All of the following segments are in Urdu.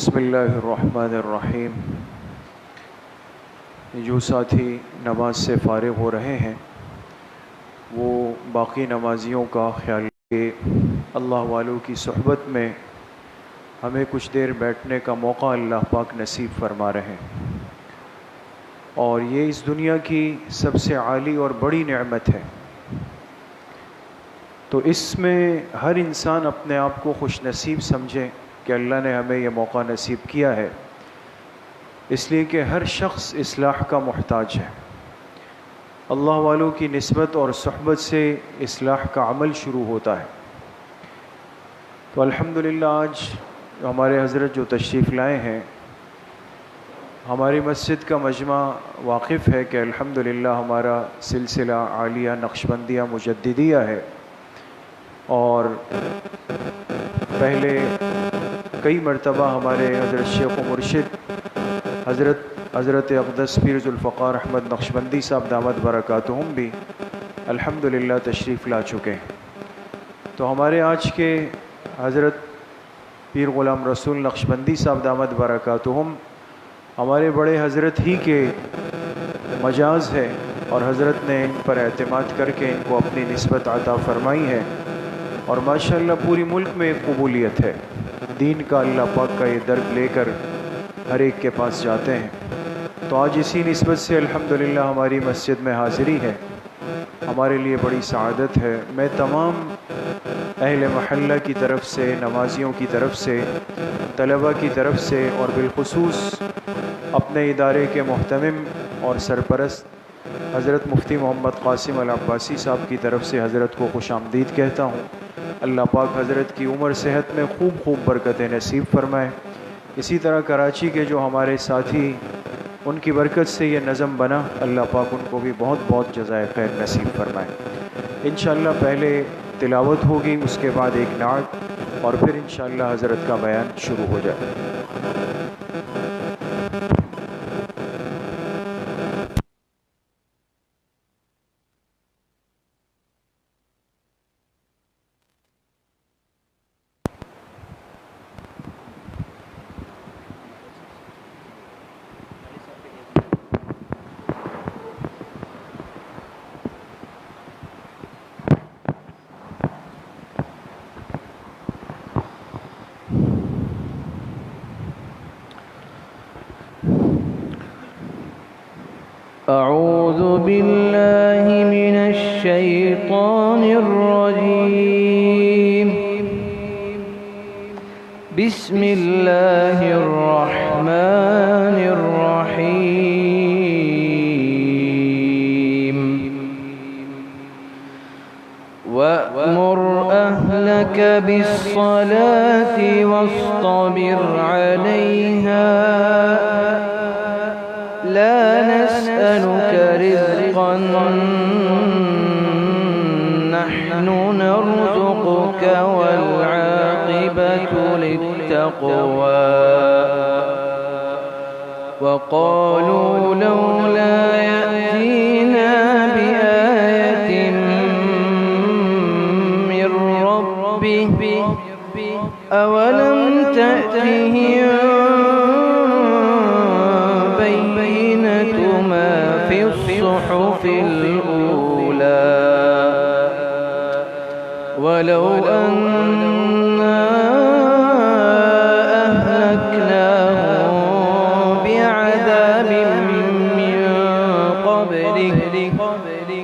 بسم اللہ الرحمن الرحیم۔ جو ساتھی نماز سے فارغ ہو رہے ہیں وہ باقی نمازیوں کا خیال کہ اللہ والوں کی صحبت میں ہمیں کچھ دیر بیٹھنے کا موقع اللہ پاک نصیب فرما رہے ہیں، اور یہ اس دنیا کی سب سے عالی اور بڑی نعمت ہے۔ تو اس میں ہر انسان اپنے آپ کو خوش نصیب سمجھے کہ اللہ نے ہمیں یہ موقع نصیب کیا ہے، اس لیے کہ ہر شخص اصلاح کا محتاج ہے۔ اللہ والوں کی نسبت اور صحبت سے اصلاح کا عمل شروع ہوتا ہے۔ تو الحمدللہ آج ہمارے حضرت جو تشریف لائے ہیں، ہماری مسجد کا مجمع واقف ہے کہ الحمدللہ ہمارا سلسلہ عالیہ نقشبندیہ مجددیہ ہے، اور پہلے کئی مرتبہ ہمارے حضرت شیخ و مرشد حضرت اقدس پیر ذوالفقار احمد نقشبندی صاحب دامت برکاتہم بھی الحمدللہ تشریف لا چکے ہیں۔ تو ہمارے آج کے حضرت پیر غلام رسول نقشبندی صاحب دامت برکاتہم ہمارے بڑے حضرت ہی کے مجاز ہے، اور حضرت نے ان پر اعتماد کر کے ان کو اپنی نسبت عطا فرمائی ہے، اور ماشاءاللہ پوری ملک میں ایک قبولیت ہے۔ دین کا اللہ پاک کا یہ درد لے کر ہر ایک کے پاس جاتے ہیں۔ تو آج اسی نسبت سے الحمدللہ ہماری مسجد میں حاضری ہے، ہمارے لیے بڑی سعادت ہے۔ میں تمام اہل محلہ کی طرف سے، نمازیوں کی طرف سے، طلبہ کی طرف سے، اور بالخصوص اپنے ادارے کے محتمم اور سرپرست حضرت مفتی محمد قاسم العباسی صاحب کی طرف سے حضرت کو خوش آمدید کہتا ہوں۔ اللہ پاک حضرت کی عمر صحت میں خوب خوب برکتیں نصیب فرمائے۔ اسی طرح کراچی کے جو ہمارے ساتھی، ان کی برکت سے یہ نظم بنا، اللہ پاک ان کو بھی بہت بہت جزائے خیر نصیب فرمائے۔ انشاءاللہ پہلے تلاوت ہوگی، اس کے بعد ایک نعت، اور پھر انشاءاللہ حضرت کا بیان شروع ہو جائے۔ أعوذ بالله من الشيطان الرجيم بسم الله الرحمن الرحيم وأمر أهلك بالصلاة واصطبر عليها لا نسألك رزقا نحن نرزقك والعاقبة للتقوى وقالوا لولا يأتينا بآية من ربه أولم تأتهم في الصحف الأولى ولو أنا أهلكناهم بعذاب من قبله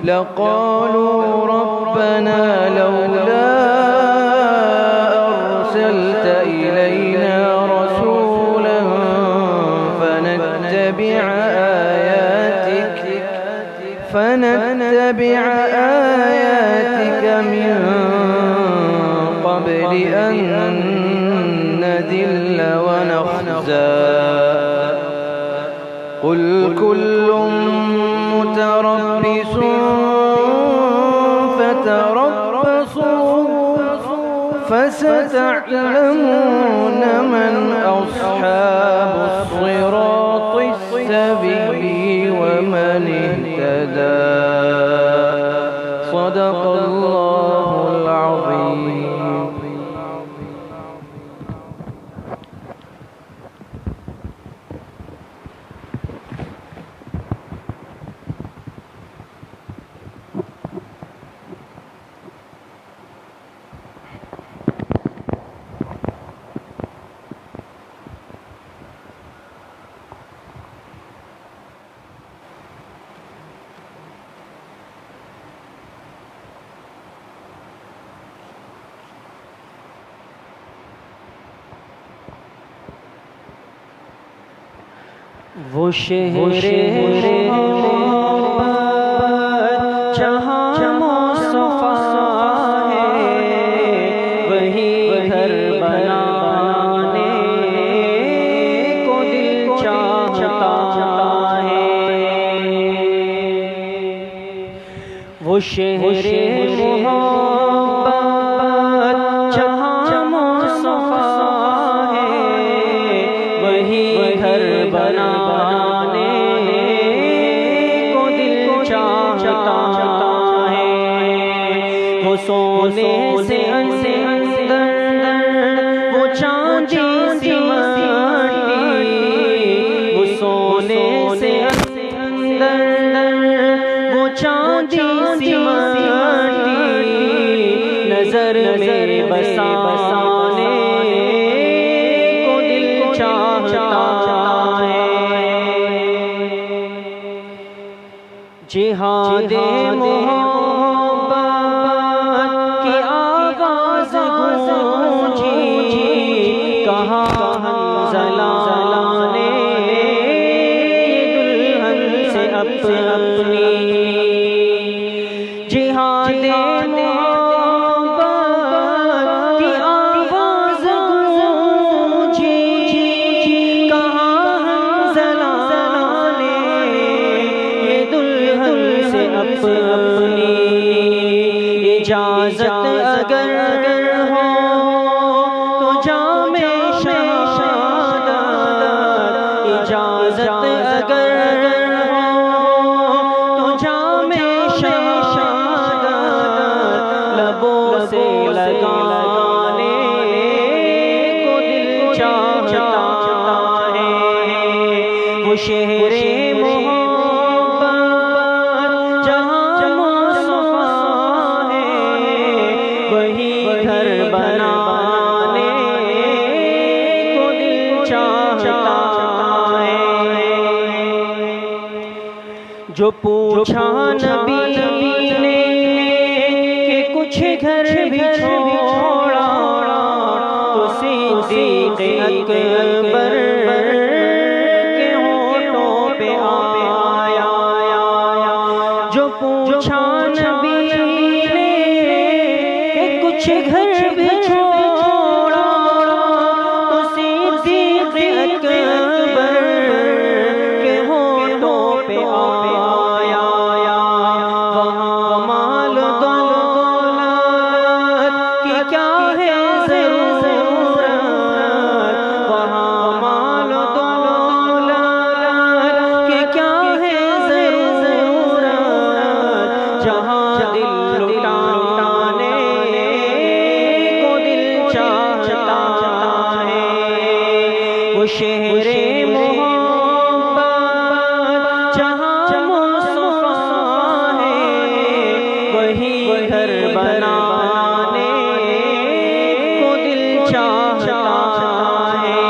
لقالوا ربنا لولا أرسلت إلينا رسولا فنتبع آياتك من قبل أن نذل ونخزى قل كل متربص فتربصوا فستعلمون من أصحاب الصراط السبيل ومن اهتدى صدق الله العظيم۔ وہ شہر محبت جہاں مصطفیٰ ہے، وہی گھر بنانے کو دل چاہتا ہے۔ وہ شہر محبت جہاں مصطفیٰ ہے، وہی گھر بنانے کو دل چاہتا ہے۔ وہ سونے سے اندر وہ چاندی سی مٹی، وہ سونے سے اندر وہ چاندی سی مٹی، نظر میں بسانے کو دل چاہتا ہے۔ جہاد محبت کی آواز گونجی، کہاں حنظلہ نے دلہن سے اپنی، جہاد محبت کی آواز گونجی، کہاں حنظلہ نے یہ دلہن سے اپنی، اجازت اگر ہو تو جام شہادت، اجازت اگر ہو تو جام شہادت، لبوں سے لگانے کو دل چاہتا ہے۔ وہ شہر محبت جہاں مصطفیٰ ہے، وہی گھر بنانے کو دل چاہتا ہے۔ جو پوچھا نبی نے کہ کچھ گھر بھی چھوڑا، تو صدیق اکبر کے ہونٹوں پہ آیا۔ جو پوچھا نبی نے کہ کچھ گھر بھی چھوڑا، تو صدیق اکبر کے ہونٹوں پہ آیا۔ وہاں مال دولت کی کیا ہے ضرورت، وہاں مال دولت کی کیا ہے ضرورت، جہاں دل لٹانے کو دل چاہتا ہے۔ وہ شہر محبت جہاں مصطفیٰ ہے، وہی گھر بنانے کو دل چاہتا ہے۔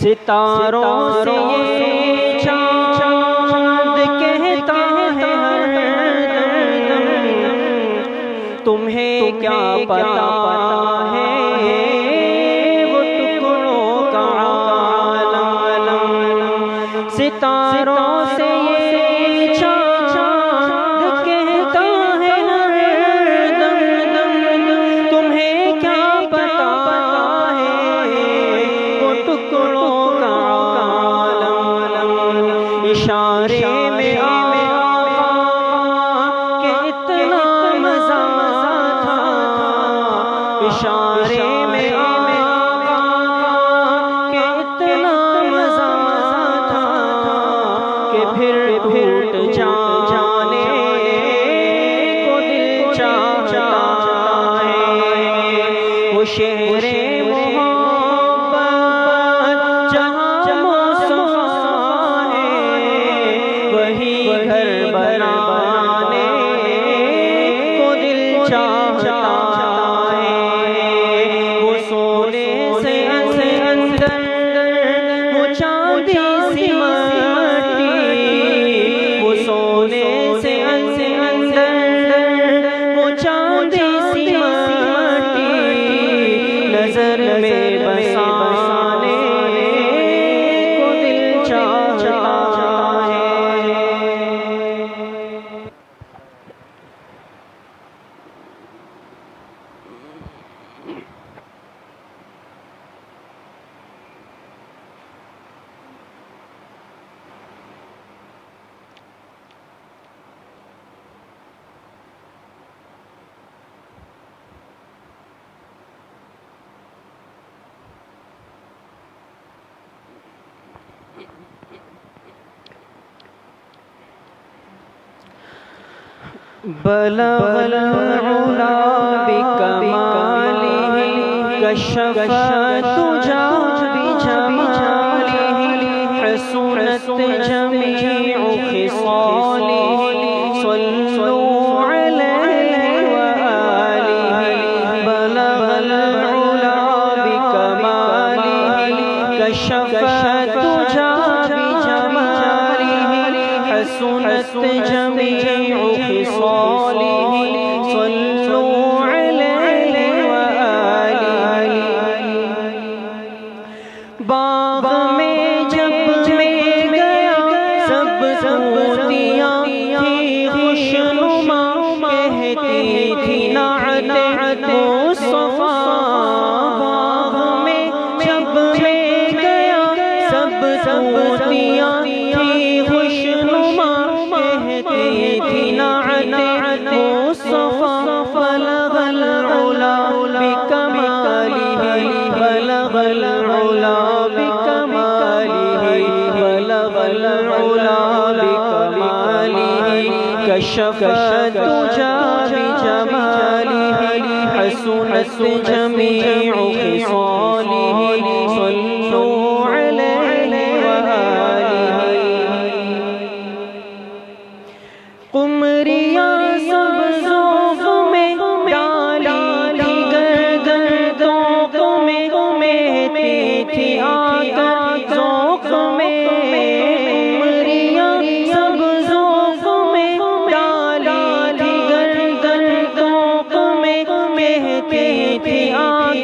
ستاروں سے یہ چاند کہتا ہے ہر دم، تمہیں کیا پتا ہے وہ ٹکڑوں کا عالم۔ ستاروں سے یہ چاند کہتا ہے ہر دم، تمہیں کیا پتا ہے وہ ٹکڑوں کا عالم۔ اشارے میں آقا کہ اتنا مزہ تھا، بلغ العلا بکمالہ کشف الدجی بجمالہ حسنت جمیع خصالہ صلوا علیہ وآلہ بلغ العلا بکمالہ کشف الدجی بجمالہ حسنت جمیع خصالہ صلوا علیہ وآلہ باغ میں جب میں گیا سب طوطیاں تھی خوشنما کہتی تھی نعت مصطفیٰ باغ میں جب میں گیا سب طوطیاں تھی خوشنما کہتی تھی نعت مصطفیٰ بلغ العلا بکمالہ بلغ العلا بکمالہ بلغ العلا بکمالہ کشف الدجی بجمالہ حسنت جمیع خصالہ صلوا علیہ وآلہ قمریاں سب ذوق میں ڈالی تھی گردن ذوق میں مہتی تھی آ کر ذوق میں قمریاں سب ذوق میں ڈالی تھی گردن ذوق میں مہتی تھی آ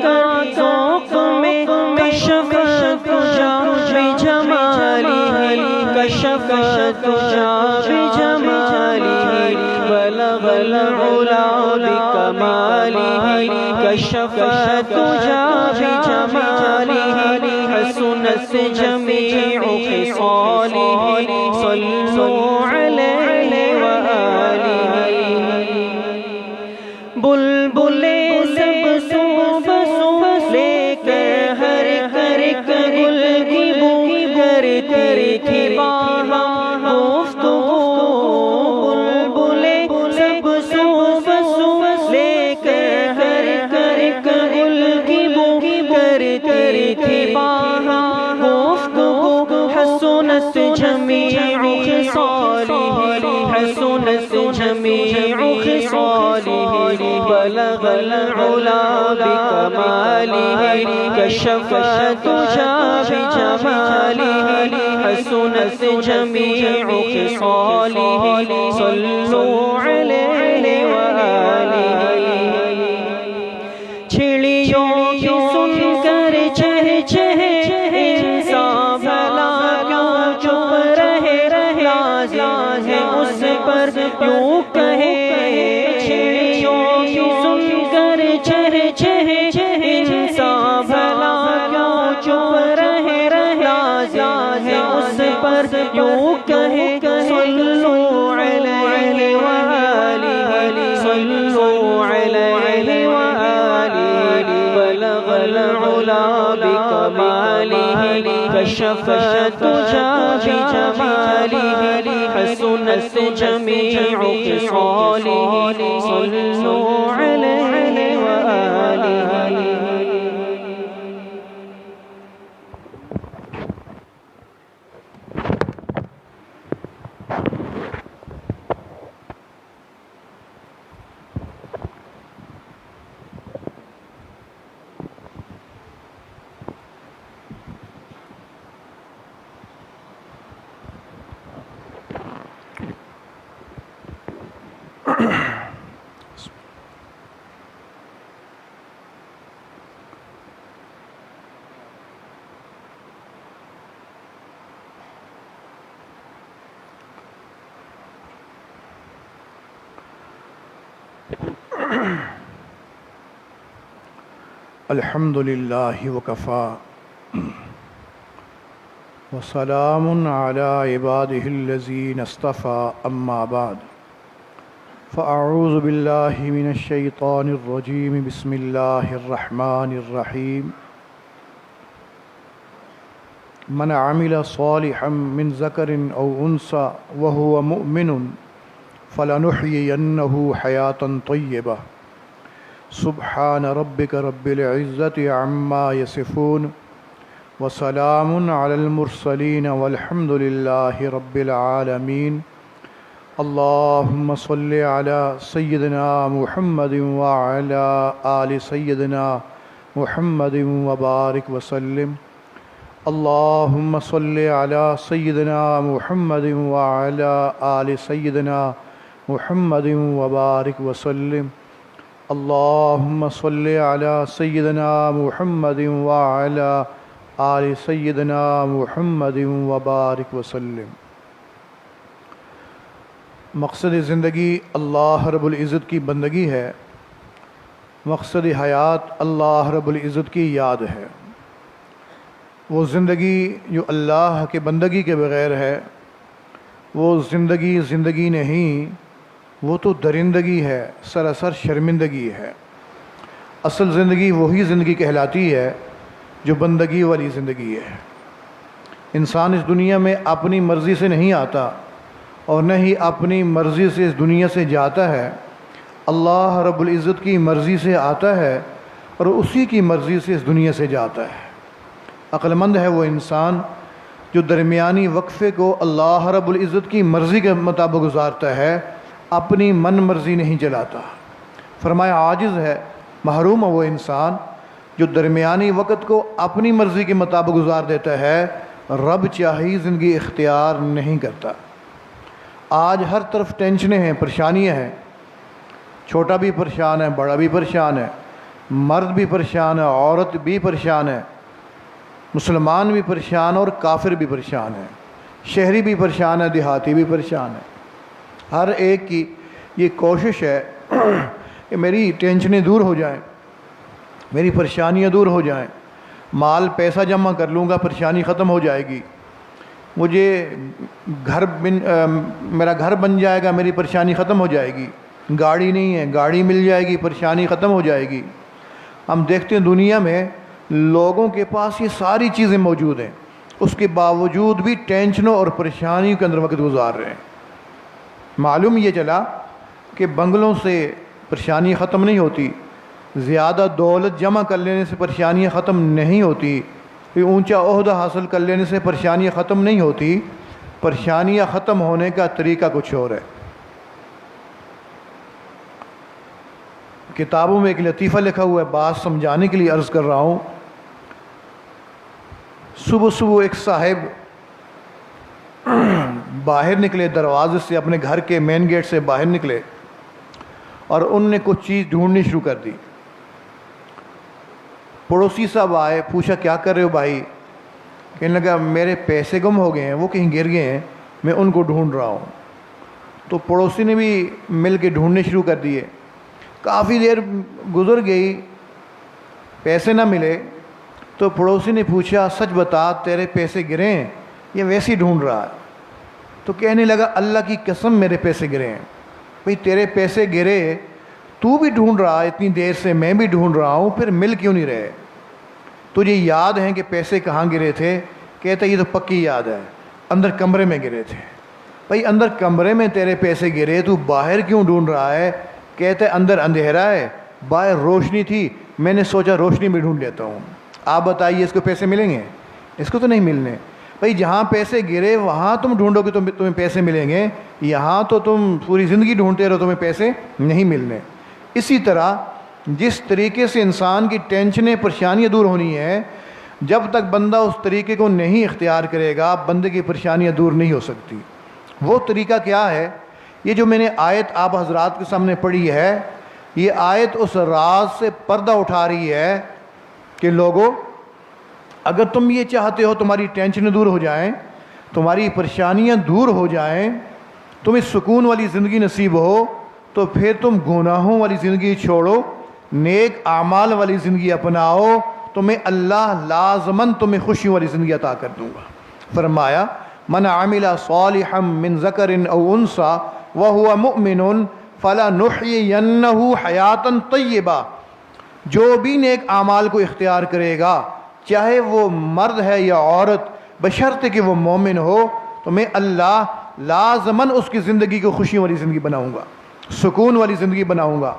کر ذوق میں کشف الدجی بجمالہ کشف الدجی بجمالہ بلغ العلا بکمالہ کشف الدجی بجمالہ حسنت جمیع خصالہ صلوا علیہ وآلہ بلبلیں سب صبح لے کر ہر ایک گل کی بو کرتی تھی باہم گفتگو بلبلیں سب صبح لے کر ہر ایک گل کی بو کرتی تھی باہم گفتگو حسنت جمیع خصالہ حسنت جمیع خصالہ بلغ العلا بکمالہ کشف الدجی بجمالہ حسنت جمیع خصالہ صلوا علیہ وآلہ چھڑیوں کی سن کر چہ انسان بھلا کیوں چپ رہے لازم ہے اس پر کیوں کہے چھڑیوں کی سن کر چہ انسان بھلا کیوں چپ رہے لازم ہے اس پر کیوں کہے صلوا علیہ وآلہ صلوا علیہ وآلہ بلغ العلا بکمالہ کشف الدجی بجمالہ حسنت جمیع خصالہ صلوا علیہ وآلہ الحمد للہ وکفی وسلام علی عبادہ الذین اصطفی اما بعد فاعوذ باللہ من الشیطان الرجیم بسم اللہ الرحمن الرحیم من عمل صالحا من ذکر او انثى وهو مؤمن فلنحيينه حياة طيبة سبحان ربك رب العزة عما يصفون وسلام على المرسلين والحمد لله رب العالمين اللهم صل على سيدنا محمد وعلى آل سيدنا محمد وبارك وسلم اللهم صل على سيدنا محمد وعلى آل سيدنا محمد وبارك وسلم اللهم صل على سيدنا محمد وعلى آل سيدنا محمد وبارك وسلم۔ مقصد زندگی اللہ رب العزت کی بندگی ہے، مقصد حیات اللہ رب العزت کی یاد ہے۔ وہ زندگی جو اللہ کے بندگی کے بغیر ہے وہ زندگی نہیں، وہ تو درندگی ہے، سراسر شرمندگی ہے۔ اصل زندگی وہی زندگی کہلاتی ہے جو بندگی والی زندگی ہے۔ انسان اس دنیا میں اپنی مرضی سے نہیں آتا اور نہ ہی اپنی مرضی سے اس دنیا سے جاتا ہے، اللہ رب العزت کی مرضی سے آتا ہے اور اسی کی مرضی سے اس دنیا سے جاتا ہے۔ عقل مند ہے وہ انسان جو درمیانی وقفے کو اللہ رب العزت کی مرضی کے مطابق گزارتا ہے، اپنی من مرضی نہیں چلاتا۔ فرمایا عاجز ہے، محروم ہے وہ انسان جو درمیانی وقت کو اپنی مرضی کے مطابق گزار دیتا ہے، رب چاہی زندگی اختیار نہیں کرتا۔ آج ہر طرف ٹینشنیں ہیں، پریشانیاں ہیں، چھوٹا بھی پریشان ہے، بڑا بھی پریشان ہے، مرد بھی پریشان ہے، عورت بھی پریشان ہے، مسلمان بھی پریشان اور کافر بھی پریشان ہے، شہری بھی پریشان ہے، دیہاتی بھی پریشان ہے۔ ہر ایک کی یہ کوشش ہے کہ میری ٹینشنیں دور ہو جائیں، میری پریشانیاں دور ہو جائیں، مال پیسہ جمع کر لوں گا پریشانی ختم ہو جائے گی، مجھے میرا گھر بن جائے گا میری پریشانی ختم ہو جائے گی، گاڑی نہیں ہے گاڑی مل جائے گی پریشانی ختم ہو جائے گی۔ ہم دیکھتے ہیں دنیا میں لوگوں کے پاس یہ ساری چیزیں موجود ہیں، اس کے باوجود بھی ٹینشنوں اور پریشانیوں کے اندر وقت گزار رہے ہیں۔ معلوم یہ چلا کہ بنگلوں سے پریشانی ختم نہیں ہوتی، زیادہ دولت جمع کر لینے سے پریشانیاں ختم نہیں ہوتی، کوئی اونچا عہدہ حاصل کر لینے سے پریشانیاں ختم نہیں ہوتی، پریشانیاں ختم ہونے کا طریقہ کچھ اور ہے۔ کتابوں میں ایک لطیفہ لکھا ہوا ہے، بات سمجھانے کے لیے عرض کر رہا ہوں۔ صبح صبح ایک صاحب باہر نکلے، دروازے سے اپنے گھر کے مین گیٹ سے باہر نکلے اور ان نے کچھ چیز ڈھونڈنی شروع کر دی۔ پڑوسی صاحب آئے، پوچھا کیا کر رہے ہو بھائی؟ کہنے لگا میرے پیسے گم ہو گئے ہیں، وہ کہیں گر گئے ہیں، میں ان کو ڈھونڈ رہا ہوں۔ تو پڑوسی نے بھی مل کے ڈھونڈنے شروع کر دیے۔ کافی دیر گزر گئی، پیسے نہ ملے تو پڑوسی نے پوچھا سچ بتا تیرے پیسے گرے ہیں؟ یہ ویسے ہی ڈھونڈ رہا ہے۔ تو کہنے لگا اللہ کی قسم میرے پیسے گرے ہیں۔ بھئی تیرے پیسے گرے، تو بھی ڈھونڈ رہا ہے اتنی دیر سے، میں بھی ڈھونڈ رہا ہوں، پھر مل کیوں نہیں رہے؟ تجھے یاد ہے کہ پیسے کہاں گرے تھے؟ کہتا یہ تو پکی یاد ہے، اندر کمرے میں گرے تھے۔ بھئی اندر کمرے میں تیرے پیسے گرے، تو باہر کیوں ڈھونڈ رہا ہے؟ کہتے اندر اندھیرا ہے، باہر روشنی تھی، میں نے سوچا روشنی میں ڈھونڈ لیتا ہوں۔ آپ بتائیے اس کو پیسے ملیں گے؟ اس کو تو نہیں ملنے۔ بھئی جہاں پیسے گرے وہاں تم ڈھونڈو گے تو تمہیں پیسے ملیں گے، یہاں تو تم پوری زندگی ڈھونڈتے رہو تمہیں پیسے نہیں ملنے۔ اسی طرح جس طریقے سے انسان کی ٹینشنیں پریشانیاں دور ہونی ہیں، جب تک بندہ اس طریقے کو نہیں اختیار کرے گا بندے کی پریشانیاں دور نہیں ہو سکتی۔ وہ طریقہ کیا ہے؟ یہ جو میں نے آیت آپ حضرات کے سامنے پڑھی ہے، یہ آیت اس راز سے پردہ اٹھا رہی ہے کہ لوگوں اگر تم یہ چاہتے ہو تمہاری ٹینشنیں دور ہو جائیں، تمہاری پریشانیاں دور ہو جائیں، تمہیں سکون والی زندگی نصیب ہو، تو پھر تم گناہوں والی زندگی چھوڑو، نیک اعمال والی زندگی اپناؤ، تمہیں اللہ لازماً تمہیں خوشی والی زندگی عطا کر دوں گا۔ فرمایا من عمل صالحا من ذکر او انثى وهو مؤمن فلنحيينه حیاتا طیبہ، جو بھی نیک اعمال کو اختیار کرے گا، چاہے وہ مرد ہے یا عورت، بشرط کہ وہ مومن ہو، تمہیں اللہ لازماً اس کی زندگی کو خوشیوں والی زندگی بناؤں گا، سکون والی زندگی بناؤں گا،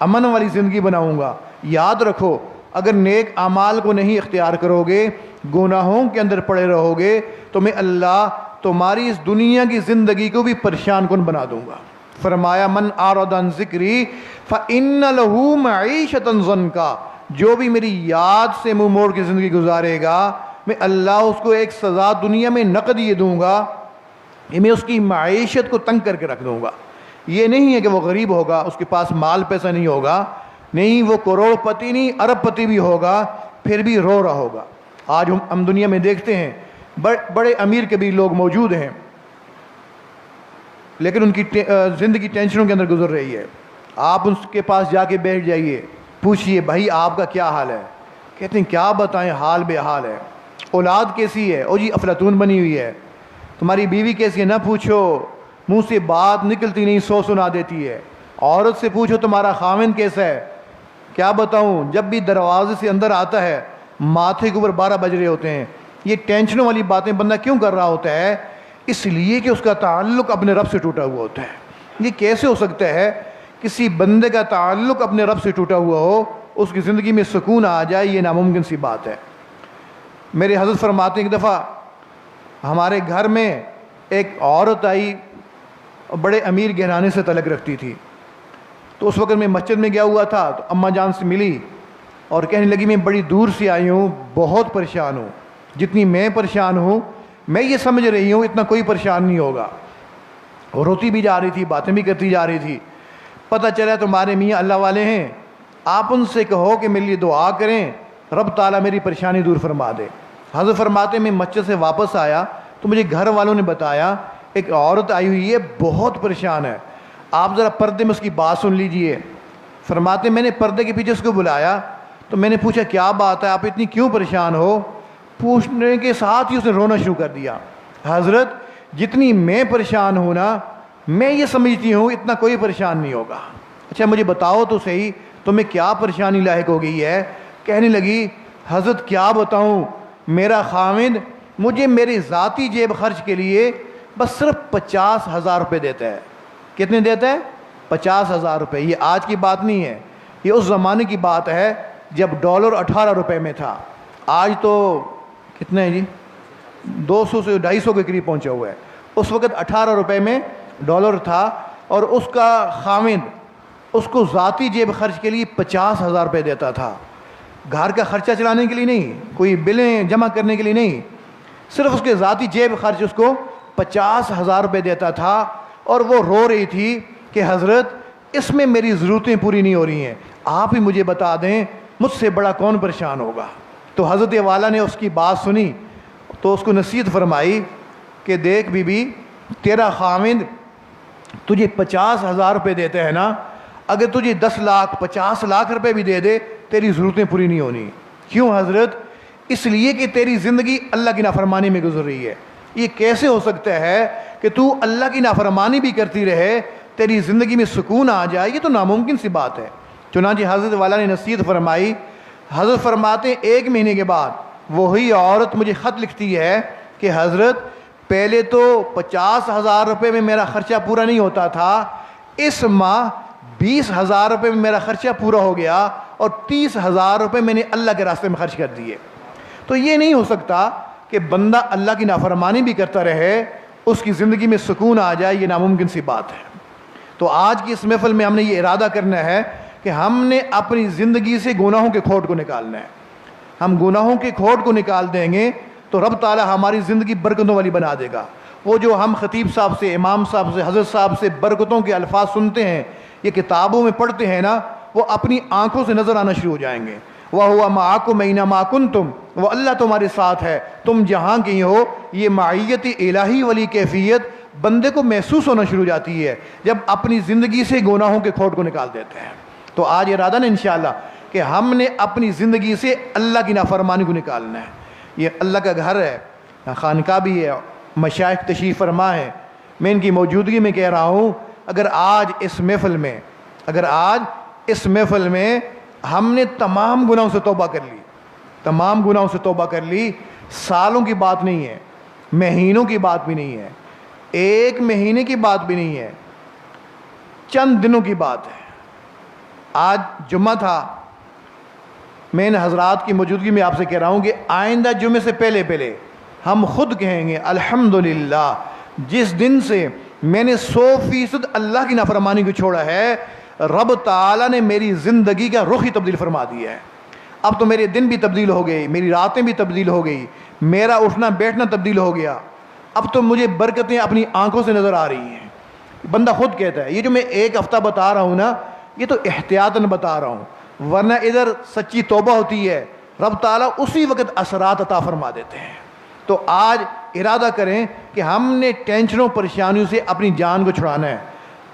امن والی زندگی بناؤں گا۔ یاد رکھو، اگر نیک اعمال کو نہیں اختیار کرو گے، گناہوں کے اندر پڑے رہو گے، تو میں اللہ تمہاری اس دنیا کی زندگی کو بھی پریشان کن بنا دوں گا۔ فرمایا من اعرض عن ذکری فإن له معیشۃ ضنکا، جو بھی میری یاد سے منہ موڑ کے زندگی گزارے گا، میں اللہ اس کو ایک سزا دنیا میں نقد یہ دوں گا کہ میں اس کی معیشت کو تنگ کر کے رکھ دوں گا۔ یہ نہیں ہے کہ وہ غریب ہوگا، اس کے پاس مال پیسہ نہیں ہوگا، نہیں، وہ کروڑ پتی نہیں ارب پتی بھی ہوگا، پھر بھی رو رہا ہوگا۔ آج ہم دنیا میں دیکھتے ہیں بڑے امیر کے بھی لوگ موجود ہیں، لیکن ان کی زندگی ٹینشنوں کے اندر گزر رہی ہے۔ آپ ان کے پاس جا کے بیٹھ جائیے، پوچھئے بھائی آپ کا کیا حال ہے؟ کہتے ہیں کیا بتائیں، حال بے حال ہے۔ اولاد کیسی ہے؟ او جی افلاطون بنی ہوئی ہے۔ تمہاری بیوی کیسی ہے؟ نہ پوچھو، منہ سے بات نکلتی نہیں، سو سنا دیتی ہے۔ عورت سے پوچھو تمہارا خاوند کیسا ہے؟ کیا بتاؤں، جب بھی دروازے سے اندر آتا ہے ماتھے کے اوپر 12 بج رہے ہوتے ہیں۔ یہ ٹینشنوں والی باتیں بندہ کیوں کر رہا ہوتا ہے؟ اس لیے کہ اس کا تعلق اپنے رب سے ٹوٹا ہوا ہوتا ہے۔ یہ کیسے ہو سکتا ہے کسی بندے کا تعلق اپنے رب سے ٹوٹا ہوا ہو، اس کی زندگی میں سکون آ جائے؟ یہ ناممکن سی بات ہے۔ میرے حضرت فرماتے ہیں ایک دفعہ ہمارے گھر میں ایک عورت آئی، بڑے امیر گھرانے سے تعلق رکھتی تھی۔ تو اس وقت میں مسجد میں گیا ہوا تھا، تو اماں جان سے ملی اور کہنے لگی میں بڑی دور سے آئی ہوں، بہت پریشان ہوں، جتنی میں پریشان ہوں میں یہ سمجھ رہی ہوں اتنا کوئی پریشان نہیں ہوگا۔ اور روتی بھی جا رہی تھی، باتیں بھی کرتی جا رہی تھی۔ پتہ چلا تمہارے میاں اللہ والے ہیں، آپ ان سے کہو کہ میرے لیے دعا کریں، رب تعالیٰ میری پریشانی دور فرما دے۔ حضرت فرماتے میں مسجد سے واپس آیا تو مجھے گھر والوں نے بتایا ایک عورت آئی ہوئی ہے، بہت پریشان ہے، آپ ذرا پردے میں اس کی بات سن لیجئے۔ فرماتے میں نے پردے کے پیچھے اس کو بلایا تو میں نے پوچھا کیا بات ہے، آپ اتنی کیوں پریشان ہو؟ پوچھنے کے ساتھ ہی اس نے رونا شروع کر دیا۔ حضرت جتنی میں پریشان ہوں نا، میں یہ سمجھتی ہوں اتنا کوئی پریشان نہیں ہوگا۔ اچھا مجھے بتاؤ تو صحیح تمہیں کیا پریشانی لاحق ہو گئی ہے؟ کہنے لگی حضرت کیا بتاؤں، میرا خاوند مجھے میری ذاتی جیب خرچ کے لیے بس صرف 50,000 روپے دیتا ہے۔ کتنے دیتا ہے؟ 50,000 روپے۔ یہ آج کی بات نہیں ہے، یہ اس زمانے کی بات ہے جب ڈالر 18 روپے میں تھا۔ آج تو کتنے ہیں جی؟ 200 سے 250 کے قریب پہنچا ہوا ہے۔ اس وقت 18 روپے میں ڈالر تھا، اور اس کا خاوند اس کو ذاتی جیب خرچ کے لیے 50,000 روپے دیتا تھا۔ گھر کا خرچہ چلانے کے لیے نہیں، کوئی بلیں جمع کرنے کے لیے نہیں، صرف اس کے ذاتی جیب خرچ اس کو 50,000 روپے دیتا تھا۔ اور وہ رو رہی تھی کہ حضرت اس میں میری ضرورتیں پوری نہیں ہو رہی ہیں، آپ ہی مجھے بتا دیں مجھ سے بڑا کون پریشان ہوگا۔ تو حضرت والا نے اس کی بات سنی تو اس کو نصیحت فرمائی کہ دیکھ بی بی، تیرا خاوند تجھے 50,000 روپے دیتے ہیں نا، اگر تجھے 10 لاکھ 50 لاکھ روپے بھی دے دے تیری ضرورتیں پوری نہیں ہونی۔ کیوں حضرت؟ اس لیے کہ تیری زندگی اللہ کی نافرمانی میں گزر رہی ہے۔ یہ کیسے ہو سکتا ہے کہ تو اللہ کی نافرمانی بھی کرتی رہے، تیری زندگی میں سکون آ جائے؟ یہ تو ناممکن سی بات ہے۔ چنانچہ حضرت والا نے نصیحت فرمائی۔ حضرت فرماتے ہیں 1 مہینے کے بعد وہی عورت مجھے خط لکھتی ہے کہ حضرت پہلے تو 50,000 روپے میں میرا خرچہ پورا نہیں ہوتا تھا، اس ماہ 20,000 روپے میں میرا خرچہ پورا ہو گیا اور 30,000 روپے میں نے اللہ کے راستے میں خرچ کر دیے۔ تو یہ نہیں ہو سکتا کہ بندہ اللہ کی نافرمانی بھی کرتا رہے اس کی زندگی میں سکون آ جائے، یہ ناممکن سی بات ہے۔ تو آج کی اس محفل میں ہم نے یہ ارادہ کرنا ہے کہ ہم نے اپنی زندگی سے گناہوں کے کھوٹ کو نکالنا ہے۔ ہم گناہوں کے کھوٹ کو نکال دیں گے تو رب تعالیٰ ہماری زندگی برکتوں والی بنا دے گا۔ وہ جو ہم خطیب صاحب سے، امام صاحب سے، حضرت صاحب سے برکتوں کے الفاظ سنتے ہیں، یہ کتابوں میں پڑھتے ہیں نا، وہ اپنی آنکھوں سے نظر آنا شروع ہو جائیں گے۔ وَهُوَ مَعَكُمْ أَيْنَمَا كُنْتُمْ، وہ اللہ تمہارے ساتھ ہے تم جہاں کہیں ہو۔ یہ معیت الہی والی کیفیت بندے کو محسوس ہونا شروع ہو جاتی ہے جب اپنی زندگی سے گناہوں کے کھوٹ کو نکال دیتے ہیں۔ تو آج ارادہ نا انشاءاللہ کہ ہم نے اپنی زندگی سے اللہ کی نافرمانی کو نکالنا ہے۔ یہ اللہ کا گھر ہے، خانقاہ بھی ہے، مشائخ تشریف فرما ہے۔ میں ان کی موجودگی میں کہہ رہا ہوں، اگر آج اس محفل میں ہم نے تمام گناہوں سے توبہ کر لی، تمام گناہوں سے توبہ کر لی، سالوں کی بات نہیں ہے، مہینوں کی بات بھی نہیں ہے، ایک مہینے کی بات بھی نہیں ہے، چند دنوں کی بات ہے۔ آج جمعہ تھا، میں ان حضرات کی موجودگی میں آپ سے کہہ رہا ہوں کہ آئندہ جمعے سے پہلے ہم خود کہیں گے الحمدللہ جس دن سے میں نے 100% اللہ کی نافرمانی کو چھوڑا ہے، رب تعالیٰ نے میری زندگی کا رخ ہی تبدیل فرما دیا ہے۔ اب تو میرے دن بھی تبدیل ہو گئے، میری راتیں بھی تبدیل ہو گئی، میرا اٹھنا بیٹھنا تبدیل ہو گیا، اب تو مجھے برکتیں اپنی آنکھوں سے نظر آ رہی ہیں۔ بندہ خود کہتا ہے، یہ جو میں ایک ہفتہ بتا رہا ہوں نا، یہ تو احتیاطاً بتا رہا ہوں، ورنہ ادھر سچی توبہ ہوتی ہے، رب تعالیٰ اسی وقت اثرات عطا فرما دیتے ہیں۔ تو آج ارادہ کریں کہ ہم نے ٹینشنوں پریشانیوں سے اپنی جان کو چھڑانا ہے۔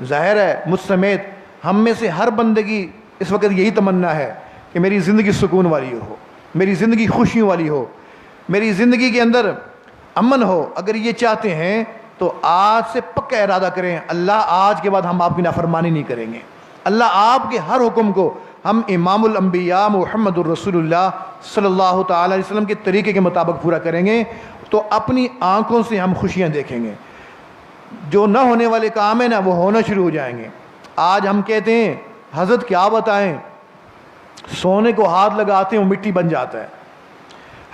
ظاہر ہے مجھ سمیت ہم میں سے ہر بندے کی اس وقت یہی تمنا ہے کہ میری زندگی سکون والی ہو، میری زندگی خوشیوں والی ہو، میری زندگی کے اندر امن ہو۔ اگر یہ چاہتے ہیں تو آج سے پکا ارادہ کریں، اللہ آج کے بعد ہم آپ کی نافرمانی نہیں کریں گے، اللہ آپ کے ہر حکم کو ہم امام الانبیاء محمد الرسول اللہ صلی اللہ تعالی علیہ وسلم کے طریقے کے مطابق پورا کریں گے، تو اپنی آنکھوں سے ہم خوشیاں دیکھیں گے۔ جو نہ ہونے والے کام ہیں نا وہ ہونا شروع ہو جائیں گے۔ آج ہم کہتے ہیں حضرت کیا بتائیں، سونے کو ہاتھ لگاتے ہیں وہ مٹی بن جاتا ہے،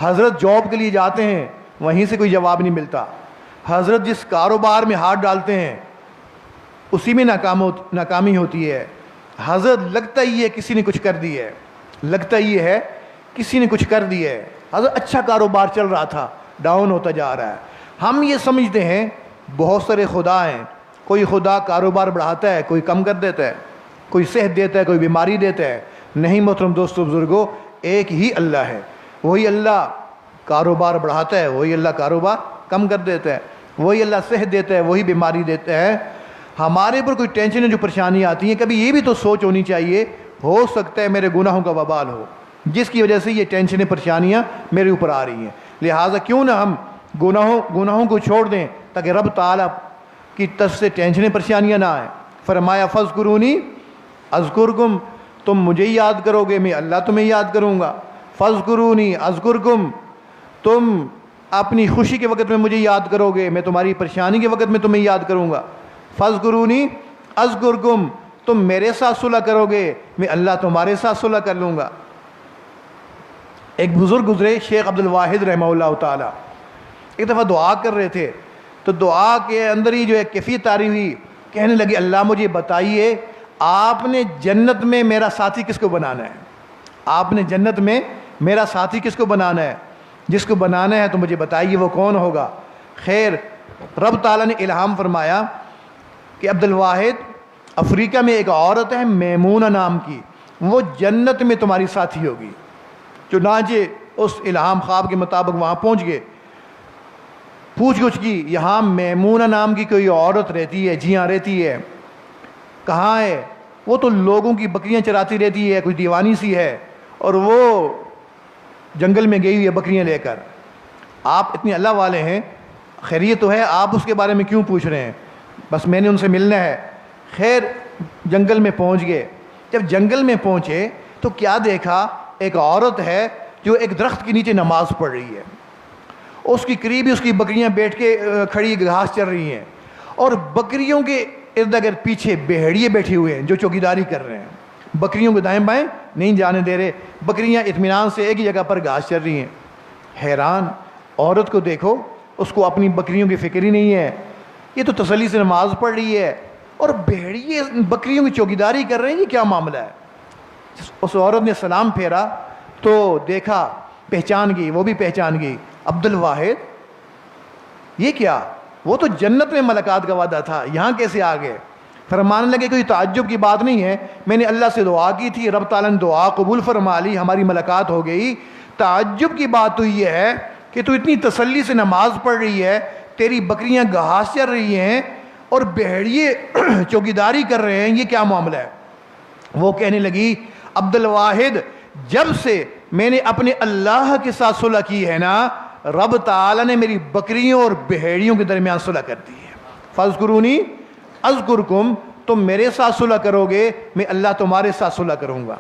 حضرت جاب کے لیے جاتے ہیں وہیں سے کوئی جواب نہیں ملتا، حضرت جس کاروبار میں ہاتھ ڈالتے ہیں اسی میں ناکامی ہوتی ہے، حضرت لگتا ہی ہے کسی نے کچھ کر دی ہے، لگتا ہی ہے کسی نے کچھ کر دی ہے، حضرت اچھا کاروبار چل رہا تھا ڈاؤن ہوتا جا رہا ہے۔ ہم یہ سمجھتے ہیں بہت سارے خدا ہیں، کوئی خدا کاروبار بڑھاتا ہے، کوئی کم کر دیتا ہے، کوئی صحت دیتا ہے، کوئی بیماری دیتا ہے۔ نہیں محترم دوستو بزرگوں، ایک ہی اللہ ہے، وہی اللہ کاروبار بڑھاتا ہے، وہی اللہ کاروبار کم کر دیتا ہے، وہی اللہ صحت دیتا ہے، وہی بیماری دیتا ہے۔ ہمارے پر کوئی ٹینشن ہے جو پریشانی آتی ہیں، کبھی یہ بھی تو سوچ ہونی چاہیے، ہو سکتا ہے میرے گناہوں کا وبال ہو جس کی وجہ سے یہ ٹینشنیں پریشانیاں میرے اوپر آ رہی ہیں، لہٰذا کیوں نہ ہم گناہوں کو چھوڑ دیں تاکہ رب تعالیٰ کی طرف سے ٹینشنیں پریشانیاں نہ آئیں۔ فرمایا فاذکرونی اذکرکم، تم مجھے یاد کرو گے میں اللہ تمہیں یاد کروں گا، فاذکرونی اذکرکم، تم اپنی خوشی کے وقت میں مجھے یاد کرو گے میں تمہاری پریشانی کے وقت میں تمہیں یاد کروں گا، فاذکرونی اذکرکم، تم میرے ساتھ صلح کرو گے میں اللہ تمہارے ساتھ صلح کر لوں گا۔ ایک بزرگ گزرے شیخ عبد الواحد رحمہ اللہ تعالیٰ، ایک دفعہ دعا کر رہے تھے تو دعا کے اندر ہی جو ہے کیفیت طاری ہوئی، کہنے لگے اللہ مجھے بتائیے آپ نے جنت میں میرا ساتھی کس کو بنانا ہے، آپ نے جنت میں میرا ساتھی کس کو بنانا ہے، جس کو بنانا ہے تو مجھے بتائیے وہ کون ہوگا۔ خیر رب تعالیٰ نے الہام فرمایا کہ عبد الواحد افریقہ میں ایک عورت ہے میمونہ نام کی، وہ جنت میں تمہاری ساتھی ہوگی۔ چنانچہ اس الہام خواب کے مطابق وہاں پہنچ گئے، پوچھ گچھ کی، یہاں میمونہ نام کی کوئی عورت رہتی ہے؟ جی ہاں رہتی ہے۔ کہاں ہے؟ وہ تو لوگوں کی بکریاں چراتی رہتی ہے، کوئی دیوانی سی ہے، اور وہ جنگل میں گئی ہوئی ہے بکریاں لے کر۔ آپ اتنے اللہ والے ہیں، خیریت تو ہے، آپ اس کے بارے میں کیوں پوچھ رہے ہیں؟ بس میں نے ان سے ملنا ہے۔ خیر جنگل میں پہنچ گئے، جب جنگل میں پہنچے تو کیا دیکھا، ایک عورت ہے جو ایک درخت کے نیچے نماز پڑھ رہی ہے، اس کی قریب ہی اس کی بکریاں بیٹھ کے کھڑی گھاس چر رہی ہیں، اور بکریوں کے ارد گرد پیچھے بھیڑیے بیٹھے ہوئے ہیں جو چوکیداری کر رہے ہیں، بکریوں کو دائیں بائیں نہیں جانے دے رہے، بکریاں اطمینان سے ایک ہی جگہ پر گھاس چر رہی ہیں۔ حیران عورت کو دیکھو، اس کو اپنی بکریوں کی فکر ہی نہیں ہے، یہ تو تسلی سے نماز پڑھ رہی ہے اور بھیڑیے بکریوں کی چوکیداری کر رہے ہیں، یہ کیا معاملہ ہے؟ اس عورت نے سلام پھیرا تو دیکھا، پہچان گئی، وہ بھی پہچان گئی، عبد الواحد یہ کیا؟ وہ تو جنت میں ملاقات کا وعدہ تھا، یہاں کیسے آ گئے؟ فرمانے لگے کوئی تعجب کی بات نہیں ہے، میں نے اللہ سے دعا کی تھی، رب تعالیٰ نے دعا قبول فرما لی، ہماری ملاقات ہو گئی۔ تعجب کی بات تو یہ ہے کہ تو اتنی تسلی سے نماز پڑھ رہی ہے، تیری بکریاں گھاس چر رہی ہیں اور بھیڑیے چوکیداری کر رہے ہیں، یہ کیا معاملہ ہے؟ وہ کہنے لگی عبد الواحد جب سے میں نے اپنے اللہ کے ساتھ صلح کی ہے نا، رب تعالیٰ نے میری بکریوں اور بھیڑیوں کے درمیان صلح کر دی ہے۔ فاذکرونی اذکرکم، تم میرے ساتھ صلح کرو گے میں اللہ تمہارے ساتھ صلح کروں گا۔